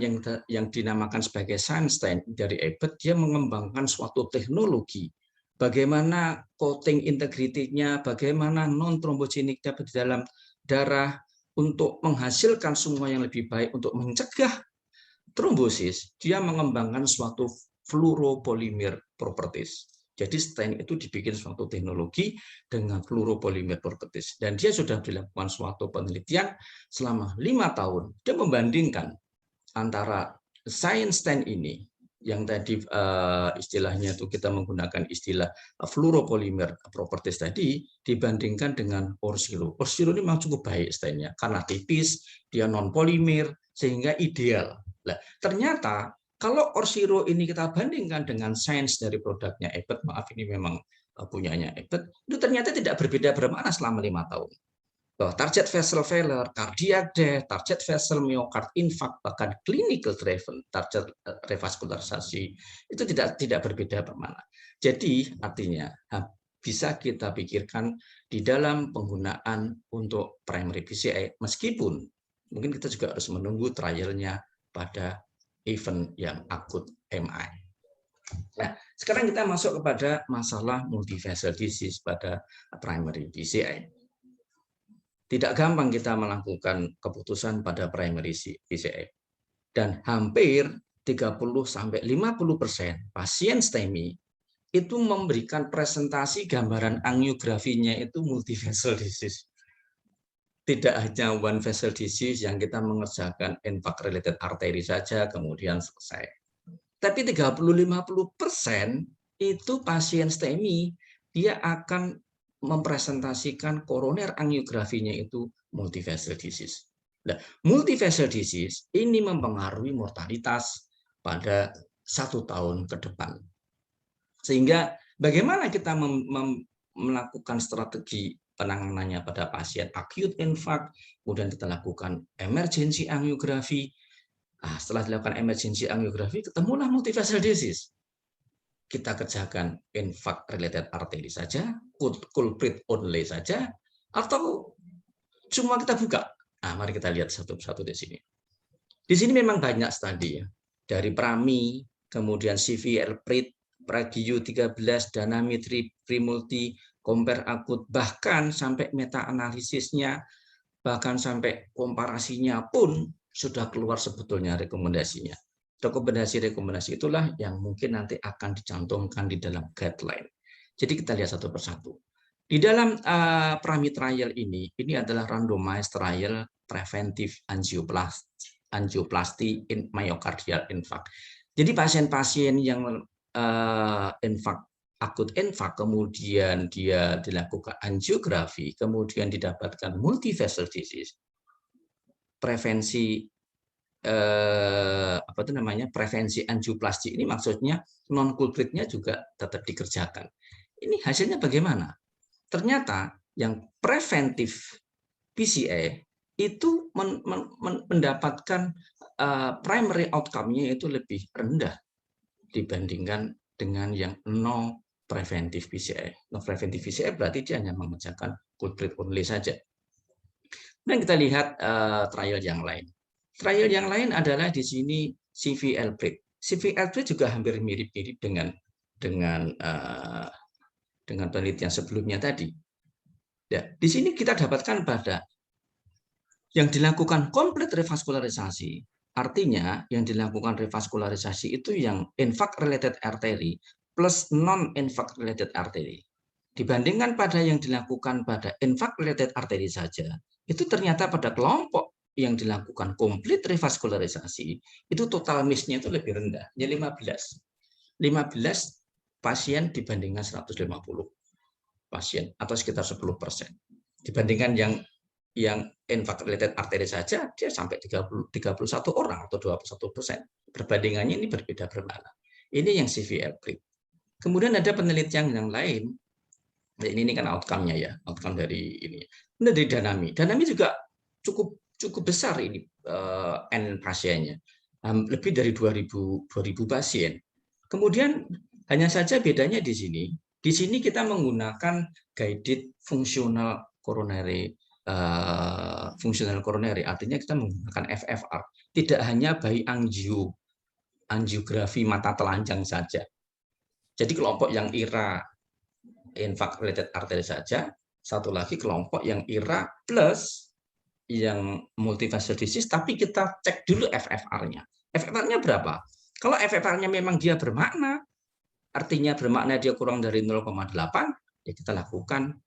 yang dinamakan sebagai science stent dari Abbott, dia mengembangkan suatu teknologi bagaimana coating integrity-nya, bagaimana non trombogeniknya di dalam darah untuk menghasilkan semua yang lebih baik untuk mencegah trombosis. Dia mengembangkan suatu fluoropolymer properties. Jadi stent itu dibikin suatu teknologi dengan fluoropolymer properties. Dan dia sudah dilakukan suatu penelitian selama 5 tahun. Dia membandingkan antara science stent ini, yang tadi istilahnya itu kita menggunakan istilah fluoropolymer properties tadi, dibandingkan dengan Orsiro. Orsiro ini memang cukup baik stentnya, karena tipis, dia non-polimer, sehingga ideal. Nah, ternyata kalau Orsiro ini kita bandingkan dengan sains dari produknya Abbott, maaf ini memang punyanya Abbott, itu ternyata tidak berbeda bermakna selama 5 tahun. Bahwa target vessel failure, cardiac death, target vessel myocard infarct, bahkan clinical driven target revaskularisasi itu tidak berbeda bermakna. Jadi artinya bisa kita pikirkan di dalam penggunaan untuk primary PCI, meskipun mungkin kita juga harus menunggu trialnya pada event yang akut MI. Nah, sekarang kita masuk kepada masalah multivessel disease pada primary PCI. Tidak gampang kita melakukan keputusan pada primary PCI. Dan hampir 30-50% pasien STEMI itu memberikan presentasi gambaran angiografinya itu multivessel disease. Tidak hanya one vessel disease yang kita mengerjakan infarct related artery saja kemudian selesai. Tapi 30-50% itu pasien STEMI dia akan mempresentasikan koroner angiografinya itu multivessel disease. Nah, multivessel disease ini mempengaruhi mortalitas pada 1 tahun ke depan. Sehingga bagaimana kita melakukan strategi penanganannya pada pasien acute infarct, kemudian kita lakukan emergency angiografi. Nah, setelah dilakukan emergency angiografi, ketemulah multivessel disease. Kita kerjakan infarct related artery saja, culprit only saja, atau cuma kita buka. Nah, mari kita lihat satu-satu di sini. Di sini memang banyak studi ya, dari PRAMI, kemudian CVL-PRIT, PRAGIU 13, DANAMI, TRIMULTI, compare akut, bahkan sampai meta-analisisnya, bahkan sampai komparasinya pun sudah keluar sebetulnya rekomendasinya. Rekomendasi-rekomendasi itulah yang mungkin nanti akan dicantumkan di dalam guideline. Jadi kita lihat satu persatu. Di dalam PRAMI trial ini adalah randomized trial preventive angioplasty in myocardial infarct. Jadi pasien-pasien yang akut infarct, kemudian dia dilakukan angiografi, kemudian didapatkan multivessel disease, prevensi prevensi angioplasti ini maksudnya non kulpritnya juga tetap dikerjakan. Ini hasilnya bagaimana? Ternyata yang preventif PCI itu mendapatkan primary outcome-nya itu lebih rendah dibandingkan dengan yang no preventif PCI. No preventif PCI berarti dia hanya mengerjakan culprit only saja. Dan kita lihat trial yang lain. Trial yang lain adalah di sini CVL-PRIT. CVL-PRIT juga hampir mirip-mirip dengan penelitian sebelumnya tadi. Ya, di sini kita dapatkan pada yang dilakukan komplit revaskularisasi, artinya yang dilakukan revaskularisasi itu yang infarct related artery plus non-infarct related artery. Dibandingkan pada yang dilakukan pada infarct related artery saja, itu ternyata pada kelompok yang dilakukan komplit revaskularisasi itu total miss-nya itu lebih rendah, ya 15 pasien dibandingkan 150 pasien atau sekitar 10%. Dibandingkan yang infarct related artery saja dia sampai 31 orang atau 21%. Perbandingannya ini berbeda bermakna. Ini yang CVL-PRIT. Kemudian ada penelitian yang lain. Ini kan outcome-nya ya, outcome dari ini. Ini dari DANAMI. DANAMI juga cukup besar ini N pasiennya, lebih dari 2000 pasien. Kemudian hanya saja bedanya di sini kita menggunakan guided functional coronary, artinya kita menggunakan FFR, tidak hanya by angiografi mata telanjang saja. Jadi kelompok yang IRA infarct related artery saja, satu lagi kelompok yang IRA plus yang multivessel disease, tapi kita cek dulu FFR-nya. FFR-nya berapa? Kalau FFR-nya memang dia bermakna, artinya bermakna dia kurang dari 0,8, ya kita lakukan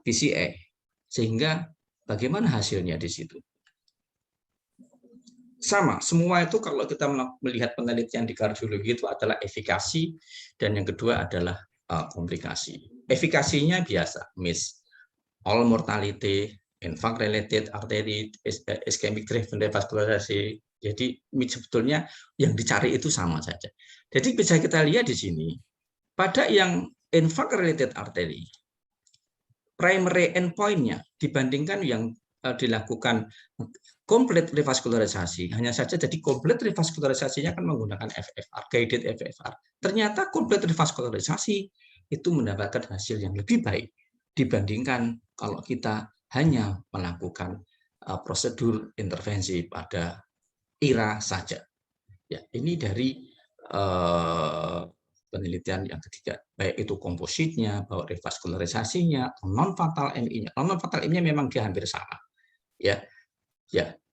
PCI. Sehingga bagaimana hasilnya di situ? Sama, semua itu kalau kita melihat penelitian di kardiologi itu adalah efikasi, dan yang kedua adalah komplikasi. Efikasinya biasa, miss, all mortality, infarct related artery, ischemic driven revaskularisasi, Jadi sebetulnya yang dicari itu sama saja. Jadi bisa kita lihat di sini, pada yang infarct related artery, primary endpoint-nya dibandingkan yang dilakukan complete revaskularisasi, hanya saja jadi complete revaskularisasinya kan menggunakan FFR, guided FFR. Ternyata complete revaskularisasi itu mendapatkan hasil yang lebih baik dibandingkan kalau kita hanya melakukan prosedur intervensi pada IRA saja. Ya, ini dari penelitian yang ketiga, baik itu kompositnya, bahwa revaskularisasinya, non-fatal MI-nya. Non-fatal MI-nya memang dia hampir sama. Ya,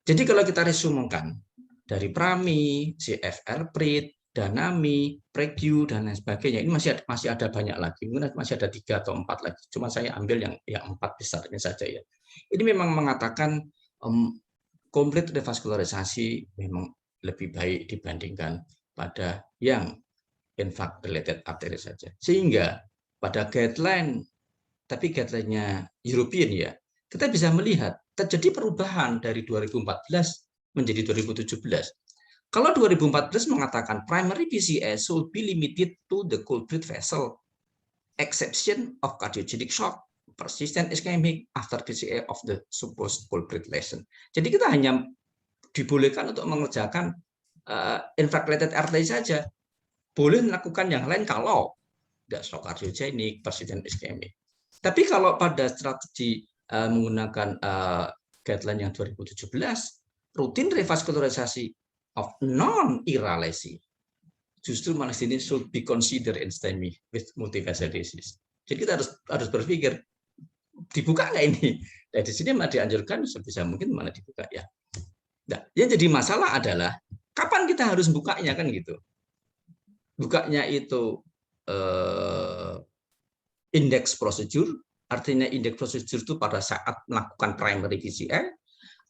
jadi kalau kita resumekan dari PRAMI, CFR PRIT, DANAMI, PREQ dan lain sebagainya, ini masih ada banyak lagi, mungkin masih ada 3 atau 4 lagi. Cuma saya ambil yang 4 besar ini saja ya. Ini memang mengatakan complete revaskularisasi memang lebih baik dibandingkan pada yang infarct related artery saja. Sehingga pada guideline, tapi guideline-nya European ya, kita bisa melihat terjadi perubahan dari 2014 menjadi 2017. Kalau 2014 mengatakan primary PCI should be limited to the culprit vessel, exception of cardiogenic shock, persistent ischemic after PCI of the supposed culprit lesion. Jadi kita hanya dibolehkan untuk mengerjakan infarct related artery saja. Boleh melakukan yang lain kalau tidak shock cardiogenic, persistent ischemic. Tapi kalau pada strategi menggunakan guideline yang 2017, rutin revaskularisasi of non-IRA lesi, justru malah sini should be considered in STEMI with multivessel disease. Jadi kita harus berpikir, dibuka nggak ini? Nah, di sini malah dianjurkan sebisa mungkin mana dibuka ya. Nah, yang jadi masalah adalah kapan kita harus bukanya kan gitu. Bukanya itu indeks prosedur. Artinya indeks prosedur itu pada saat melakukan primary PCI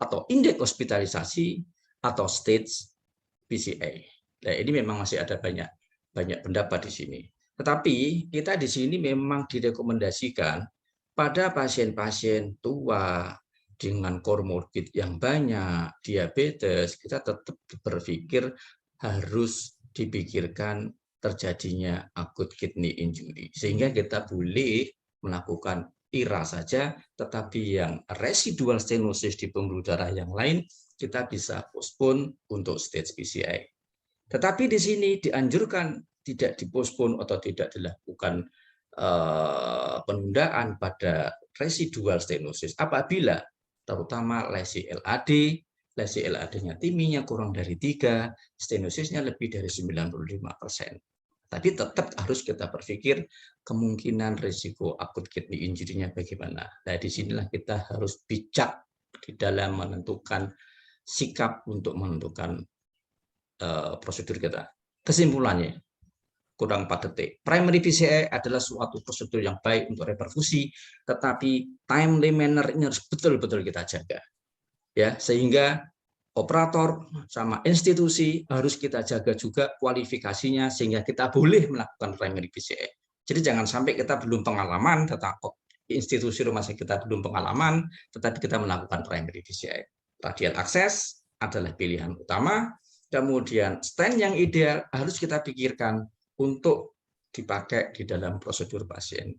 atau indeks hospitalisasi atau stage PCI. Nah, ini memang masih ada banyak pendapat di sini. Tetapi kita di sini memang direkomendasikan pada pasien-pasien tua dengan komorbid yang banyak, diabetes, kita tetap berpikir harus dipikirkan terjadinya acute kidney injury. Sehingga kita boleh melakukan IRA saja, tetapi yang residual stenosis di pembuluh darah yang lain, kita bisa postpone untuk stage PCI. Tetapi di sini dianjurkan tidak dipospon atau tidak dilakukan penundaan pada residual stenosis apabila terutama lesi LAD-nya TIMI-nya kurang dari 3, stenosisnya lebih dari 95%. Tapi tetap harus kita berpikir kemungkinan risiko akut kidney injury-nya bagaimana. Nah, disinilah kita harus bijak di dalam menentukan sikap untuk menentukan prosedur kita. Kesimpulannya, kurang 4 detik. Primary PCI adalah suatu prosedur yang baik untuk reperfusi, tetapi timely manner ini harus betul-betul kita jaga. Ya, sehingga operator sama institusi harus kita jaga juga kualifikasinya sehingga kita boleh melakukan primary PCI. Jadi jangan sampai kita belum pengalaman, tetapi institusi rumah sakit kita belum pengalaman, tetapi kita melakukan primary PCI. Radial access adalah pilihan utama. Kemudian stent yang ideal harus kita pikirkan untuk dipakai di dalam prosedur pasien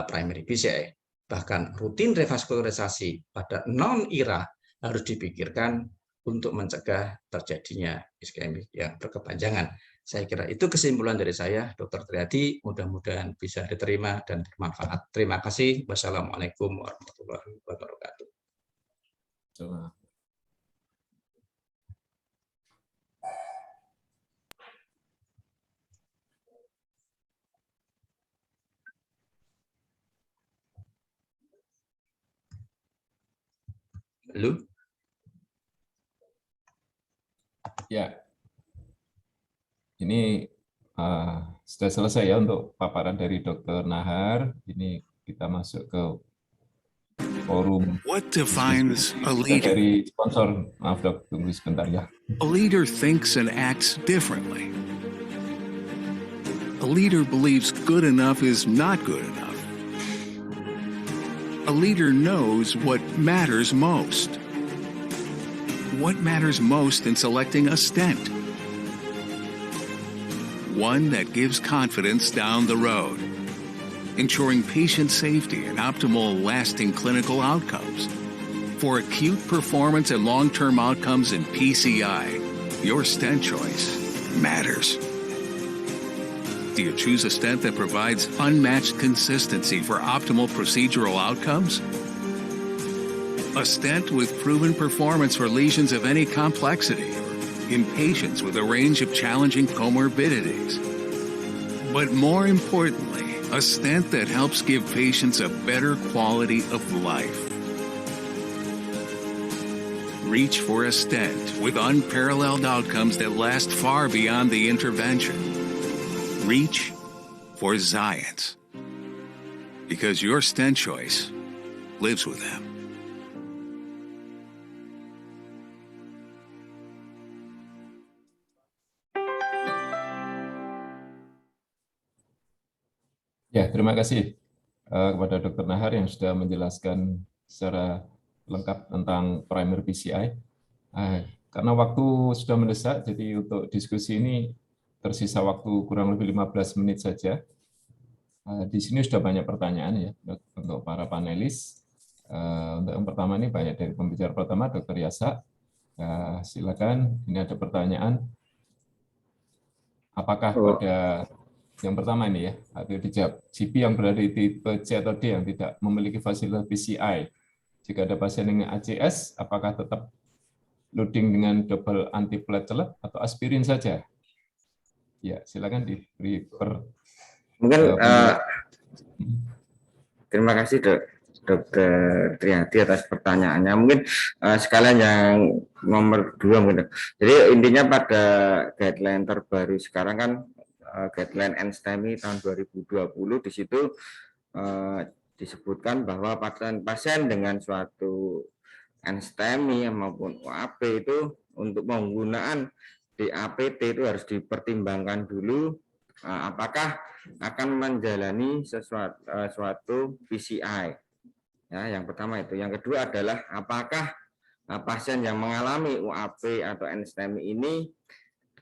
primary PCI. Bahkan rutin revaskularisasi pada non-IRA harus dipikirkan untuk mencegah terjadinya iskemik yang berkepanjangan. Saya kira itu kesimpulan dari saya, Dr. Triadi. Mudah-mudahan bisa diterima dan bermanfaat. Terima kasih. Wassalamualaikum warahmatullahi wabarakatuh. Halo? Ya, ini sudah selesai ya untuk paparan dari Dr. Nahar. Ini kita masuk ke forum. What defines a leader? Dari sponsor, maaf dok, tunggu sebentar ya. A leader thinks and acts differently. A leader believes good enough is not good enough. A leader knows what matters most. what matters most in selecting a stent. One that gives confidence down the road, ensuring patient safety and optimal lasting clinical outcomes. For acute performance and long-term outcomes in PCI, your stent choice matters. Do you choose a stent that provides unmatched consistency for optimal procedural outcomes? A stent with proven performance for lesions of any complexity or in patients with a range of challenging comorbidities. But more importantly, a stent that helps give patients a better quality of life. Reach for a stent with unparalleled outcomes that last far beyond the intervention. Reach for Xience, because your stent choice lives with them. Ya, terima kasih kepada Dr. Nahar yang sudah menjelaskan secara lengkap tentang primer PCI. Karena waktu sudah mendesak, jadi untuk diskusi ini tersisa waktu kurang lebih 15 menit saja. Di sini sudah banyak pertanyaan ya untuk para panelis. Untuk yang pertama ini banyak dari pembicara pertama, Dr. Yasa. Silakan, ini ada pertanyaan. Apakah pada yang pertama ini ya, atau dijawab, GP yang berada di tipe C atau D yang tidak memiliki fasilitas PCI, jika ada pasien dengan ACS, apakah tetap loading dengan double antiplatelet atau aspirin saja? Ya, silakan diberi Mungkin terima kasih Dr. Triadi atas pertanyaannya. Mungkin sekalian yang nomor 2 mungkin. Jadi intinya pada guideline terbaru sekarang kan guideline NSTEMI tahun 2020 di situ disebutkan bahwa pasien dengan suatu NSTEMI maupun OAP itu untuk penggunaan DAPT itu harus dipertimbangkan dulu apakah akan menjalani suatu PCI. Ya, yang pertama itu. Yang kedua adalah apakah pasien yang mengalami UAP atau NSTEMI ini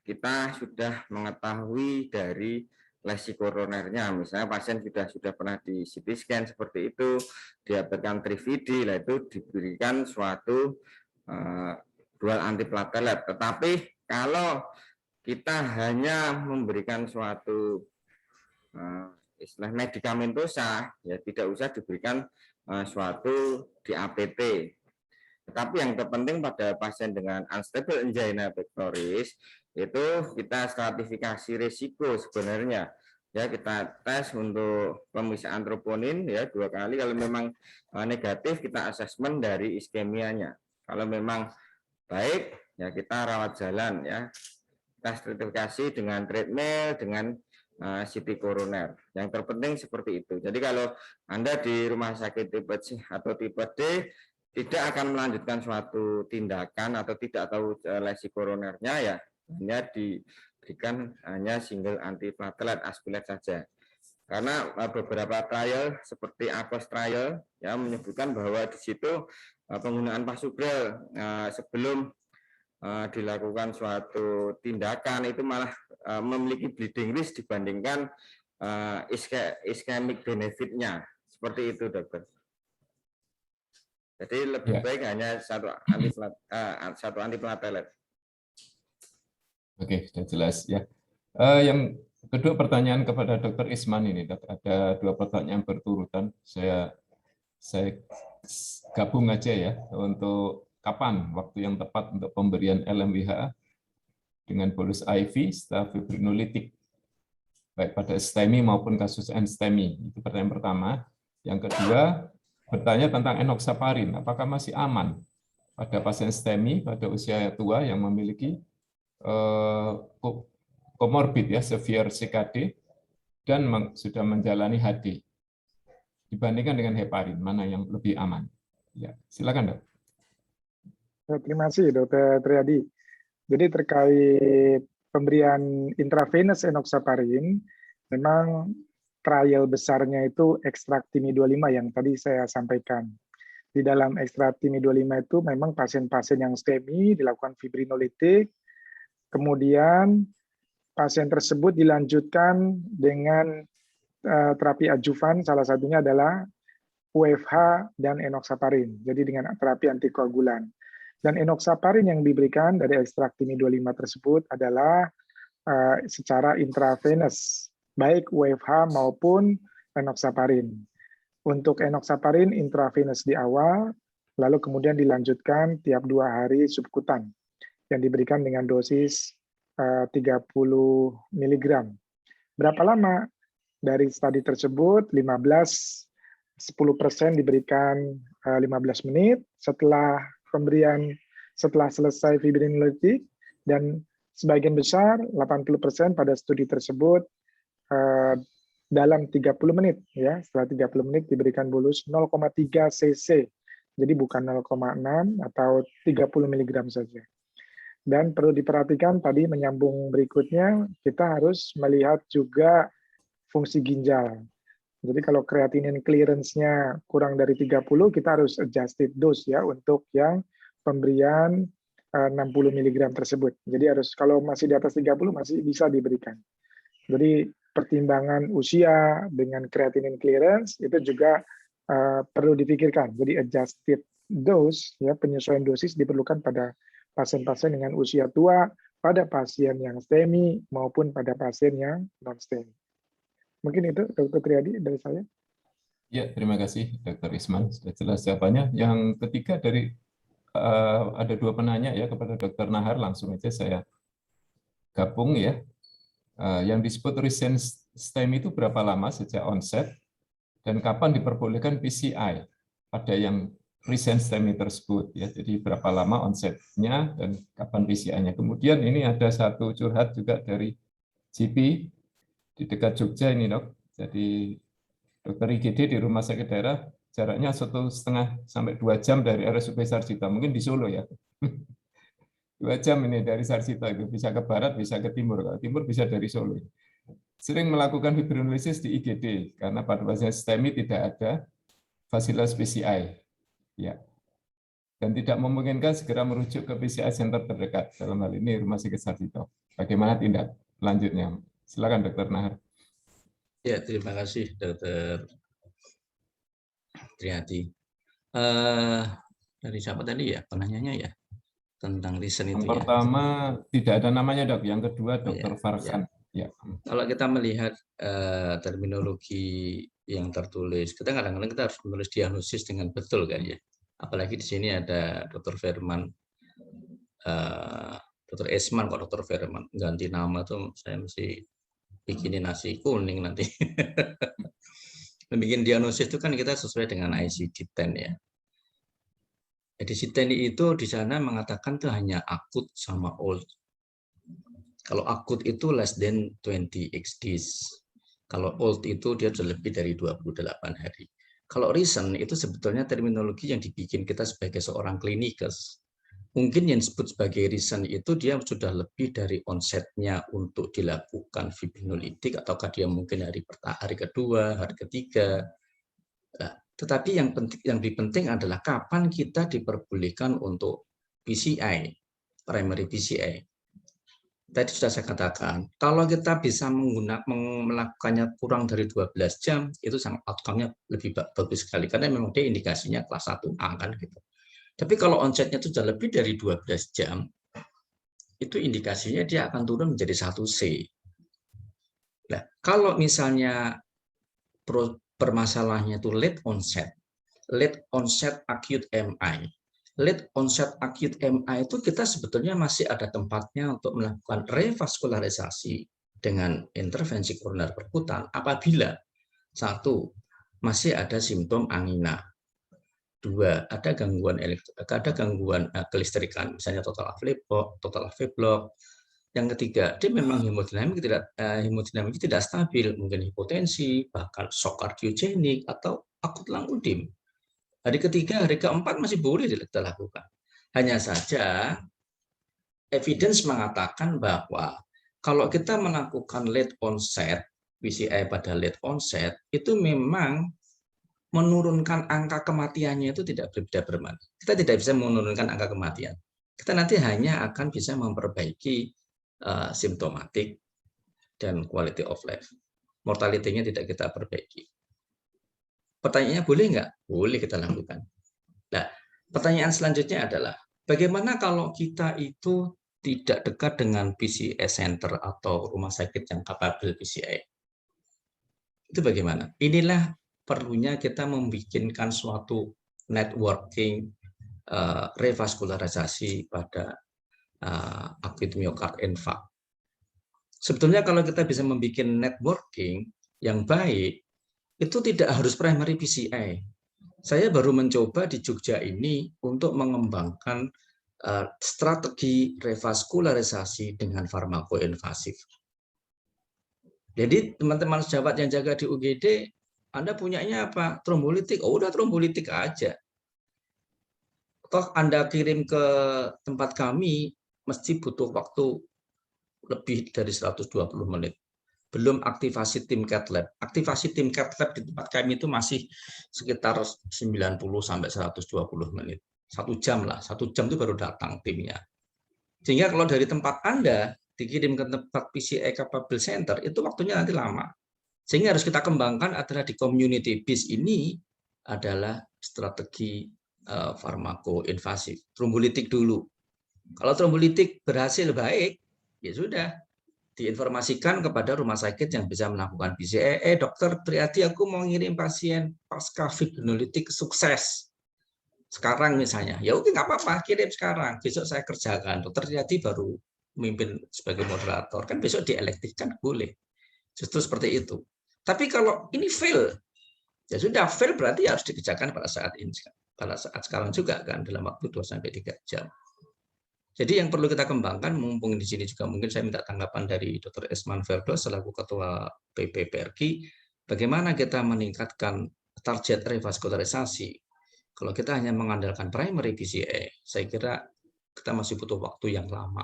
kita sudah mengetahui dari lesi koronernya, misalnya pasien sudah pernah di CT scan seperti itu, diabetes 3VD, itu diberikan suatu dual antiplatelet. Tetapi kalau kita hanya memberikan suatu istilah medikamentosa, ya tidak usah diberikan suatu DAPT. Tetapi yang terpenting pada pasien dengan unstable angina pectoris itu kita stratifikasi risiko sebenarnya. Ya, kita tes untuk pemeriksaan troponin ya 2 kali, kalau memang negatif kita asesmen dari iskemianya. Kalau memang baik ya kita rawat jalan ya. Kita stratifikasi dengan treadmill, dengan CT koroner. Yang terpenting seperti itu. Jadi kalau Anda di rumah sakit tipe C atau tipe D tidak akan melanjutkan suatu tindakan atau tidak tahu lesi koronernya ya hanya diberikan hanya single antiplatelet aspilat saja. Karena beberapa trial seperti ACOS trial ya menyebutkan bahwa di situ penggunaan pasugrel sebelum dilakukan suatu tindakan itu malah memiliki bleeding risk dibandingkan ischemic benefitnya. Seperti itu, dokter. Jadi lebih baik hanya satu antiplatelet. Oke, sudah jelas ya. Yang kedua pertanyaan kepada Dr. Isman ini, Dok. Ada 2 pertanyaan berturutan. Saya gabung aja ya untuk kapan waktu yang tepat untuk pemberian LMWH dengan bolus IV setelah fibrinolitik baik pada STEMI maupun kasus NSTEMI. Itu pertanyaan pertama. Yang kedua bertanya tentang enoxaparin, apakah masih aman pada pasien STEMI pada usia tua yang memiliki komorbid ya severe CKD dan sudah menjalani HD dibandingkan dengan heparin, mana yang lebih aman? Ya, silakan, Dok. Terima kasih, Dr. Triadi. Jadi terkait pemberian intravenous enoxaparin, memang trial besarnya itu ekstrak TIMI 25 yang tadi saya sampaikan. Di dalam ekstraktomi 25 itu memang pasien-pasien yang STEMI dilakukan fibrinolitik, kemudian pasien tersebut dilanjutkan dengan terapi adjuvan, salah satunya adalah UFH dan enoxaparin, jadi dengan terapi antikoagulan. Dan enoxaparin yang diberikan dari ekstraktomi 25 tersebut adalah secara intravenous, baik UFH maupun enoxaparin. Untuk enoxaparin intravenous di awal, lalu kemudian dilanjutkan tiap 2 hari subkutan yang diberikan dengan dosis 30 mg. Berapa lama? Dari studi tersebut 10% diberikan 15 menit setelah selesai fibrinolitik, dan sebagian besar 80% pada studi tersebut dalam 30 menit, ya. Setelah 30 menit diberikan bolus 0,3 cc, jadi bukan 0,6 atau 30 mg saja. Dan perlu diperhatikan tadi menyambung berikutnya, kita harus melihat juga fungsi ginjal. Jadi kalau creatinine clearance-nya kurang dari 30, kita harus adjusted dose ya untuk yang pemberian 60 mg tersebut. Jadi harus, kalau masih di atas 30 masih bisa diberikan. Jadi pertimbangan usia dengan creatinine clearance itu juga perlu dipikirkan. Jadi adjusted dose, ya, penyesuaian dosis diperlukan pada pasien-pasien dengan usia tua, pada pasien yang STEMI maupun pada pasien yang non-STEMI. Mungkin itu Dr. Triadi dari saya. Ya, terima kasih Dr. Isman, sudah jelas jawabannya. Yang ketiga dari ada 2 penanya ya kepada Dr. Nahar, langsung aja saya gabung ya. Yang disebut recent STEMI itu berapa lama sejak onset dan kapan diperbolehkan PCI pada yang recent STEMI tersebut ya. Jadi berapa lama onsetnya dan kapan PCI-nya. Kemudian ini ada satu curhat juga dari GP di dekat Jogja ini, Dok. Jadi dokter IGD di rumah sakit daerah jaraknya 1,5 sampai 2 jam dari RSUP Sarjito, mungkin di Solo ya. 2 jam ini dari Sarjito, itu bisa ke barat, bisa ke timur. Kalau timur bisa dari Solo. Sering melakukan fibrinolisis di IGD karena pada pasien STEMI tidak ada fasilitas PCI. Ya. Dan tidak memungkinkan segera merujuk ke PCI center terdekat. Dalam hal ini Rumah Sakit Sarjito. Bagaimana tindak lanjutnya? Silakan Dr. Nahar. Ya, terima kasih Dr. Triadi. Dari siapa tadi ya penanyanya ya? Tentang reason itu. Yang pertama tidak ada namanya, Dok. Yang kedua Dr. Farhan. Ya. Kalau kita melihat terminologi yang tertulis, kita kadang-kadang kita harus menulis diagnosis dengan betul kan ya. Apalagi di sini ada Dr. Firman, Dr. Esman kok Dr. Firman ganti nama tuh saya mesti bikinin nasi kuning nanti. Bikin diagnosis itu kan kita sesuai dengan ICD-10 ya. ICD-10 itu di sana mengatakan itu hanya akut sama old. Kalau akut itu less than 20 XDs. Kalau old itu dia sudah lebih dari 28 hari. Kalau recent itu sebetulnya terminologi yang dibikin kita sebagai seorang klinikus. Mungkin yang disebut sebagai recent itu dia sudah lebih dari onsetnya untuk dilakukan fibrinolitik, ataukah dia mungkin hari kedua, hari ketiga. Nah, tetapi yang lebih penting adalah kapan kita diperbolehkan untuk PCI, primary PCI. Tadi sudah saya katakan, kalau kita bisa melakukannya kurang dari 12 jam, itu sangat outcome-nya lebih bagus sekali, karena memang dia indikasinya kelas 1A kan gitu. Tapi kalau onsetnya itu sudah lebih dari 12 jam, itu indikasinya dia akan turun menjadi 1C. Nah, kalau misalnya permasalahannya itu late onset acute MI. Late onset acute MI itu kita sebetulnya masih ada tempatnya untuk melakukan revaskularisasi dengan intervensi koroner perkutan apabila 1. masih ada simptom angina. 2. ada gangguan kelistrikan, misalnya total AV block. Yang ketiga, dia memang hemodinamik tidak stabil, mungkin hipotensi, bahkan shock kardiogenik atau akut lung-ödem. Hari ketiga, hari keempat masih boleh kita lakukan. Hanya saja evidence mengatakan bahwa kalau kita melakukan late onset, PCI pada late onset, itu memang menurunkan angka kematiannya itu tidak bermakna. Kita tidak bisa menurunkan angka kematian. Kita nanti hanya akan bisa memperbaiki simptomatik dan quality of life. Mortality-nya tidak kita perbaiki. Pertanyaannya boleh nggak? Boleh kita lakukan. Nah, pertanyaan selanjutnya adalah, bagaimana kalau kita itu tidak dekat dengan PCI center atau rumah sakit yang kapabel PCI? Itu bagaimana? Inilah perlunya kita membuatkan suatu networking revaskularisasi pada acute myocardial infarct. Sebetulnya kalau kita bisa membuat networking yang baik, itu tidak harus primary PCI. Saya baru mencoba di Jogja ini untuk mengembangkan strategi revaskularisasi dengan farmakoinvasif. Jadi teman-teman sejawat yang jaga di UGD, Anda punyanya apa? Trombolitik. Oh, udah trombolitik aja. Toh Anda kirim ke tempat kami, mesti butuh waktu lebih dari 120 menit. Belum aktivasi tim cath lab. Aktivasi tim cath lab di tempat kami itu masih sekitar 90 sampai 120 menit. 1 jam lah. 1 jam itu baru datang timnya. Sehingga kalau dari tempat Anda dikirim ke tempat PCI capable center, itu waktunya nanti lama. Sehingga harus kita kembangkan adalah di community base ini adalah strategi farmakoinvasif. Trombolitik dulu. Kalau trombolitik berhasil baik, ya sudah, diinformasikan kepada rumah sakit yang bisa melakukan PCI. Dokter Triadi, aku mau ngirim pasien pasca fibrinolitik sukses. Sekarang misalnya, ya oke, nggak apa-apa, kirim sekarang. Besok saya kerjakan. Dokter Triadi baru memimpin sebagai moderator. Kan besok dielektifkan, boleh. Justru seperti itu. Tapi kalau ini fail, ya sudah, fail berarti harus dikerjakan pada saat ini. Pada saat sekarang juga kan, dalam waktu 2-3 jam. Jadi yang perlu kita kembangkan, mumpung di sini juga mungkin saya minta tanggapan dari Dr. Esman Ferdos selaku Ketua PPPRKI, bagaimana kita meningkatkan target revaskularisasi. Kalau kita hanya mengandalkan primary PCI, saya kira kita masih butuh waktu yang lama.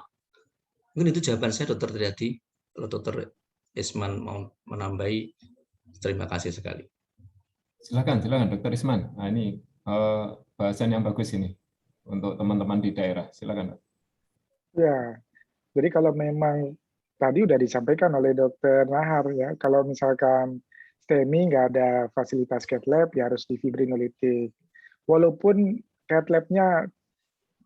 Mungkin itu jawaban saya, Dr. Triadi. Kalau Dr. Esman mau menambahi, terima kasih sekali. Silakan Dr. Isman. Nah, ini bahasan yang bagus ini untuk teman-teman di daerah. Silakan, Dok. Ya, jadi kalau memang tadi udah disampaikan oleh Dr. Nahar ya, kalau misalkan STEMI nggak ada fasilitas cath lab, ya harus di fibrinolitik. Walaupun cath lab-nya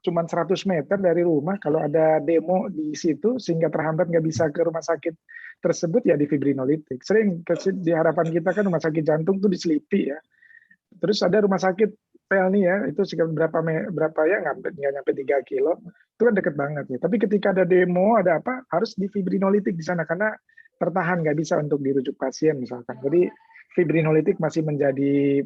cuma 100 meter dari rumah, kalau ada demo di situ sehingga terhambat nggak bisa ke rumah sakit tersebut, ya di fibrinolitik. Sering di harapan kita kan rumah sakit jantung tuh di Selipi ya. Terus ada rumah sakit Pelni ya, itu sekitar berapa ya, nggak nyampe 3 kilo, itu kan deket banget ya. Tapi ketika ada demo, ada apa, harus di fibrinolitik di sana, karena tertahan, nggak bisa untuk dirujuk pasien misalkan. Jadi fibrinolitik masih menjadi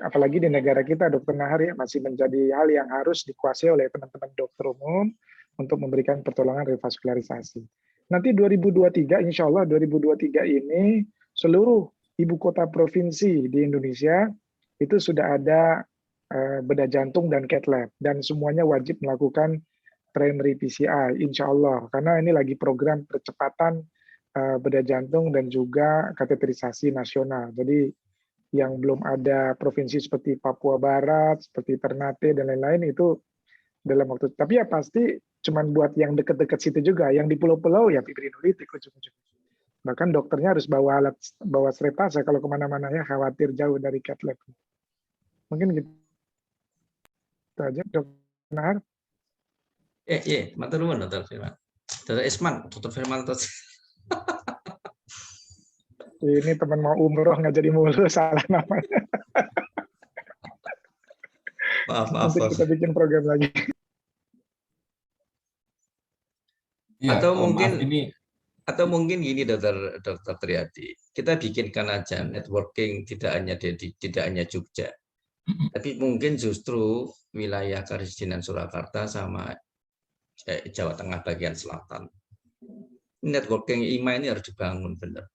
apalagi di negara kita, Dokter Nahar ya, masih menjadi hal yang harus dikuasai oleh teman-teman dokter umum untuk memberikan pertolongan revaskularisasi. Nanti 2023, insya Allah 2023 ini seluruh ibu kota provinsi di Indonesia itu sudah ada bedah jantung dan cath lab, dan semuanya wajib melakukan primary PCI, insya Allah, karena ini lagi program percepatan bedah jantung dan juga kateterisasi nasional. Jadi yang belum ada provinsi seperti Papua Barat, seperti Ternate dan lain-lain itu dalam waktu. Tapi ya pasti cuman buat yang dekat-dekat situ juga, yang di pulau-pulau ya fibrinolitik ujung-ujung. Bahkan dokternya harus bawa stretasa kalau kemana-mana ya, khawatir jauh dari cath lab. Mungkin gitu aja, Dr. Nahar. Matur nuwun, Dr. Firman. Dr. Esman, Dr. Firman. Ini teman mau umroh nggak jadi mulu, salah namanya. Maaf. Nanti kita bikin program lagi. Ya, Atau mungkin gini, Dr. Triadi, kita bikinkan aja networking tidak hanya Jogja, tapi mungkin justru wilayah Karesidenan Surakarta sama Jawa Tengah bagian selatan. Networking IMA ini harus dibangun benar,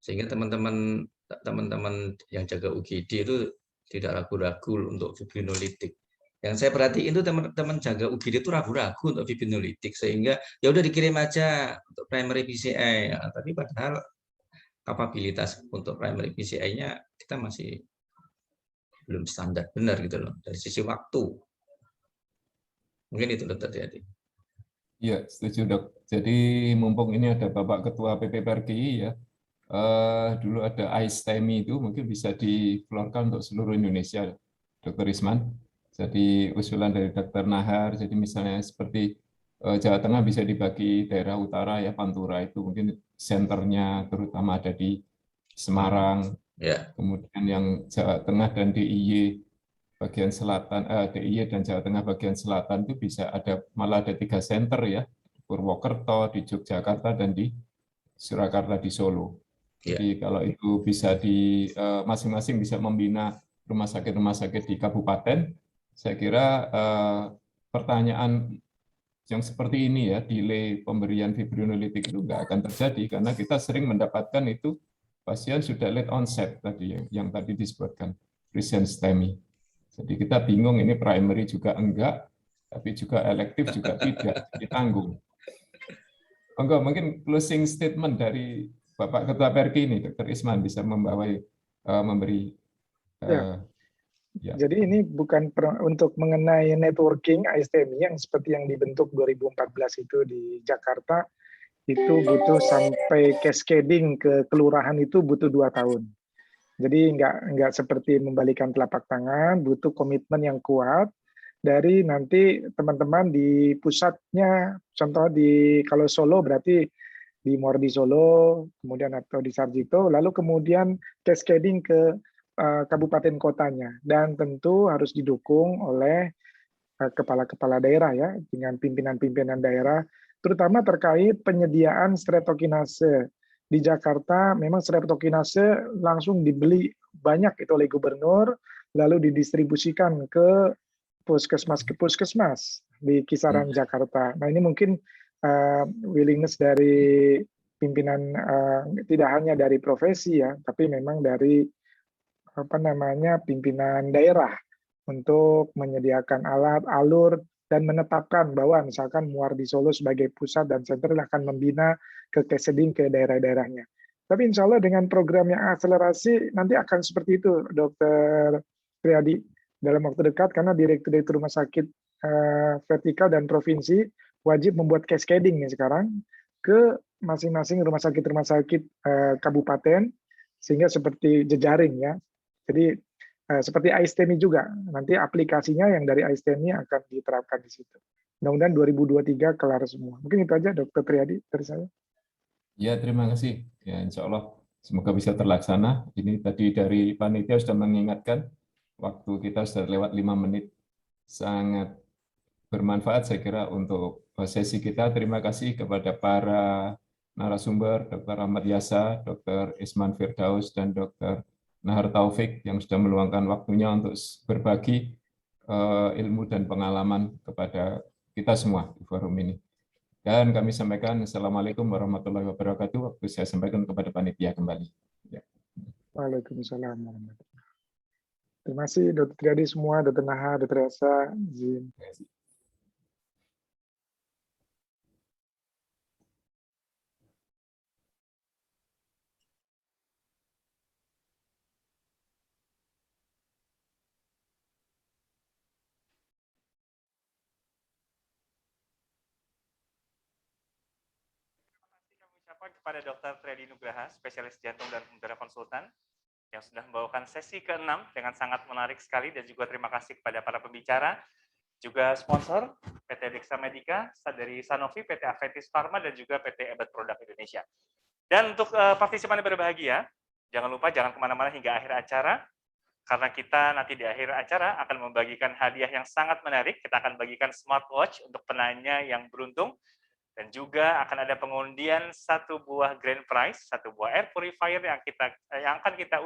sehingga teman-teman yang jaga UGD itu tidak ragu-ragu untuk fibrinolitik. Yang saya perhatiin itu teman-teman jaga UGD itu ragu-ragu untuk fibrinolitik, sehingga ya udah dikirim aja untuk primary PCI. Ya, tapi padahal kapabilitas untuk primary PCI-nya kita masih belum standar benar gitu loh dari sisi waktu. Mungkin itu Dr. Triadi. Ya, setuju dok. Jadi mumpung ini ada Bapak Ketua PPPRGI ya, dulu ada AISTEMI itu mungkin bisa diflorkan untuk seluruh Indonesia, Dr. Isman. Jadi usulan dari Dr. Nahar, jadi misalnya seperti Jawa Tengah bisa dibagi daerah utara ya, Pantura itu mungkin senternya terutama ada di Semarang, kemudian yang Jawa Tengah dan DIY bagian selatan, DIY dan Jawa Tengah bagian selatan itu bisa ada, malah ada 3 center ya, Purwokerto, di Yogyakarta, dan di Surakarta di Solo. Jadi kalau itu bisa di masing-masing bisa membina rumah sakit di kabupaten, saya kira pertanyaan yang seperti ini ya, delay pemberian fibrinolitik itu nggak akan terjadi karena kita sering mendapatkan itu pasien sudah late onset tadi yang tadi disebutkan recent STEMI. Jadi kita bingung ini primary juga enggak, tapi juga elektif juga tidak, ditanggung. Enggak, mungkin closing statement dari Bapak Ketua PRK ini, Dr. Isman bisa memberi. Jadi ini bukan untuk mengenai networking AISTEMI yang seperti yang dibentuk 2014 itu di Jakarta, itu butuh sampai cascading ke kelurahan itu butuh 2 tahun. Jadi nggak seperti membalikan telapak tangan, butuh komitmen yang kuat dari nanti teman-teman di pusatnya, contoh kalau Solo berarti di Mordi Solo, kemudian atau di Sarjito, lalu kemudian cascading ke kabupaten kotanya, dan tentu harus didukung oleh kepala-kepala daerah ya, dengan pimpinan-pimpinan daerah, terutama terkait penyediaan streptokinase. Di Jakarta memang streptokinase langsung dibeli banyak itu oleh gubernur, lalu didistribusikan ke puskesmas di kisaran Jakarta. Nah ini mungkin willingness dari pimpinan, tidak hanya dari profesi ya, tapi memang dari pimpinan daerah untuk menyediakan alat, alur, dan menetapkan bahwa misalkan Muardi Solo sebagai pusat dan center akan membina ke cascading ke daerah-daerahnya. Tapi insya Allah dengan program yang akselerasi nanti akan seperti itu, Dr. Triadi, dalam waktu dekat, karena direktur rumah sakit vertikal dan provinsi wajib membuat cascading nih sekarang ke masing-masing rumah sakit kabupaten, sehingga seperti jejaring ya. Jadi seperti AISTEMI juga, nanti aplikasinya yang dari AISTEMI akan diterapkan di situ. Mudah-mudahan 2023 kelar semua. Mungkin itu aja Dr. Triadi dari saya. Ya, terima kasih. Ya, insya Allah semoga bisa terlaksana. Ini tadi dari panitia sudah mengingatkan, waktu kita sudah lewat 5 menit. Sangat bermanfaat saya kira untuk sesi kita. Terima kasih kepada para narasumber, Dr. Ahmad Yasa, Dr. Isman Firdaus, dan Dr. Nahar Taufik yang sudah meluangkan waktunya untuk berbagi ilmu dan pengalaman kepada kita semua di forum ini. Dan kami sampaikan Assalamualaikum warahmatullahi wabarakatuh. Waktu saya sampaikan kepada panitia kembali. Ya. Waalaikumsalam warahmatullahi wabarakatuh. Terima kasih Dr. Triadi semua, Dr. Nahar, Dr. Yasa, izin. Terima kasih. Kepada Dr. Triadi Nugraha, spesialis jantung dan udara konsultan, yang sudah membawakan sesi ke-6 dengan sangat menarik sekali, dan juga terima kasih kepada para pembicara, juga sponsor PT Dexa Medica, dari Sanofi, PT Aventis Pharma, dan juga PT Ebet Produk Indonesia. Dan untuk partisipan yang berbahagia, jangan lupa jangan kemana-mana hingga akhir acara, karena kita nanti di akhir acara akan membagikan hadiah yang sangat menarik. Kita akan bagikan smartwatch untuk penanya yang beruntung, dan juga akan ada pengundian 1 buah grand prize, 1 buah air purifier yang akan kita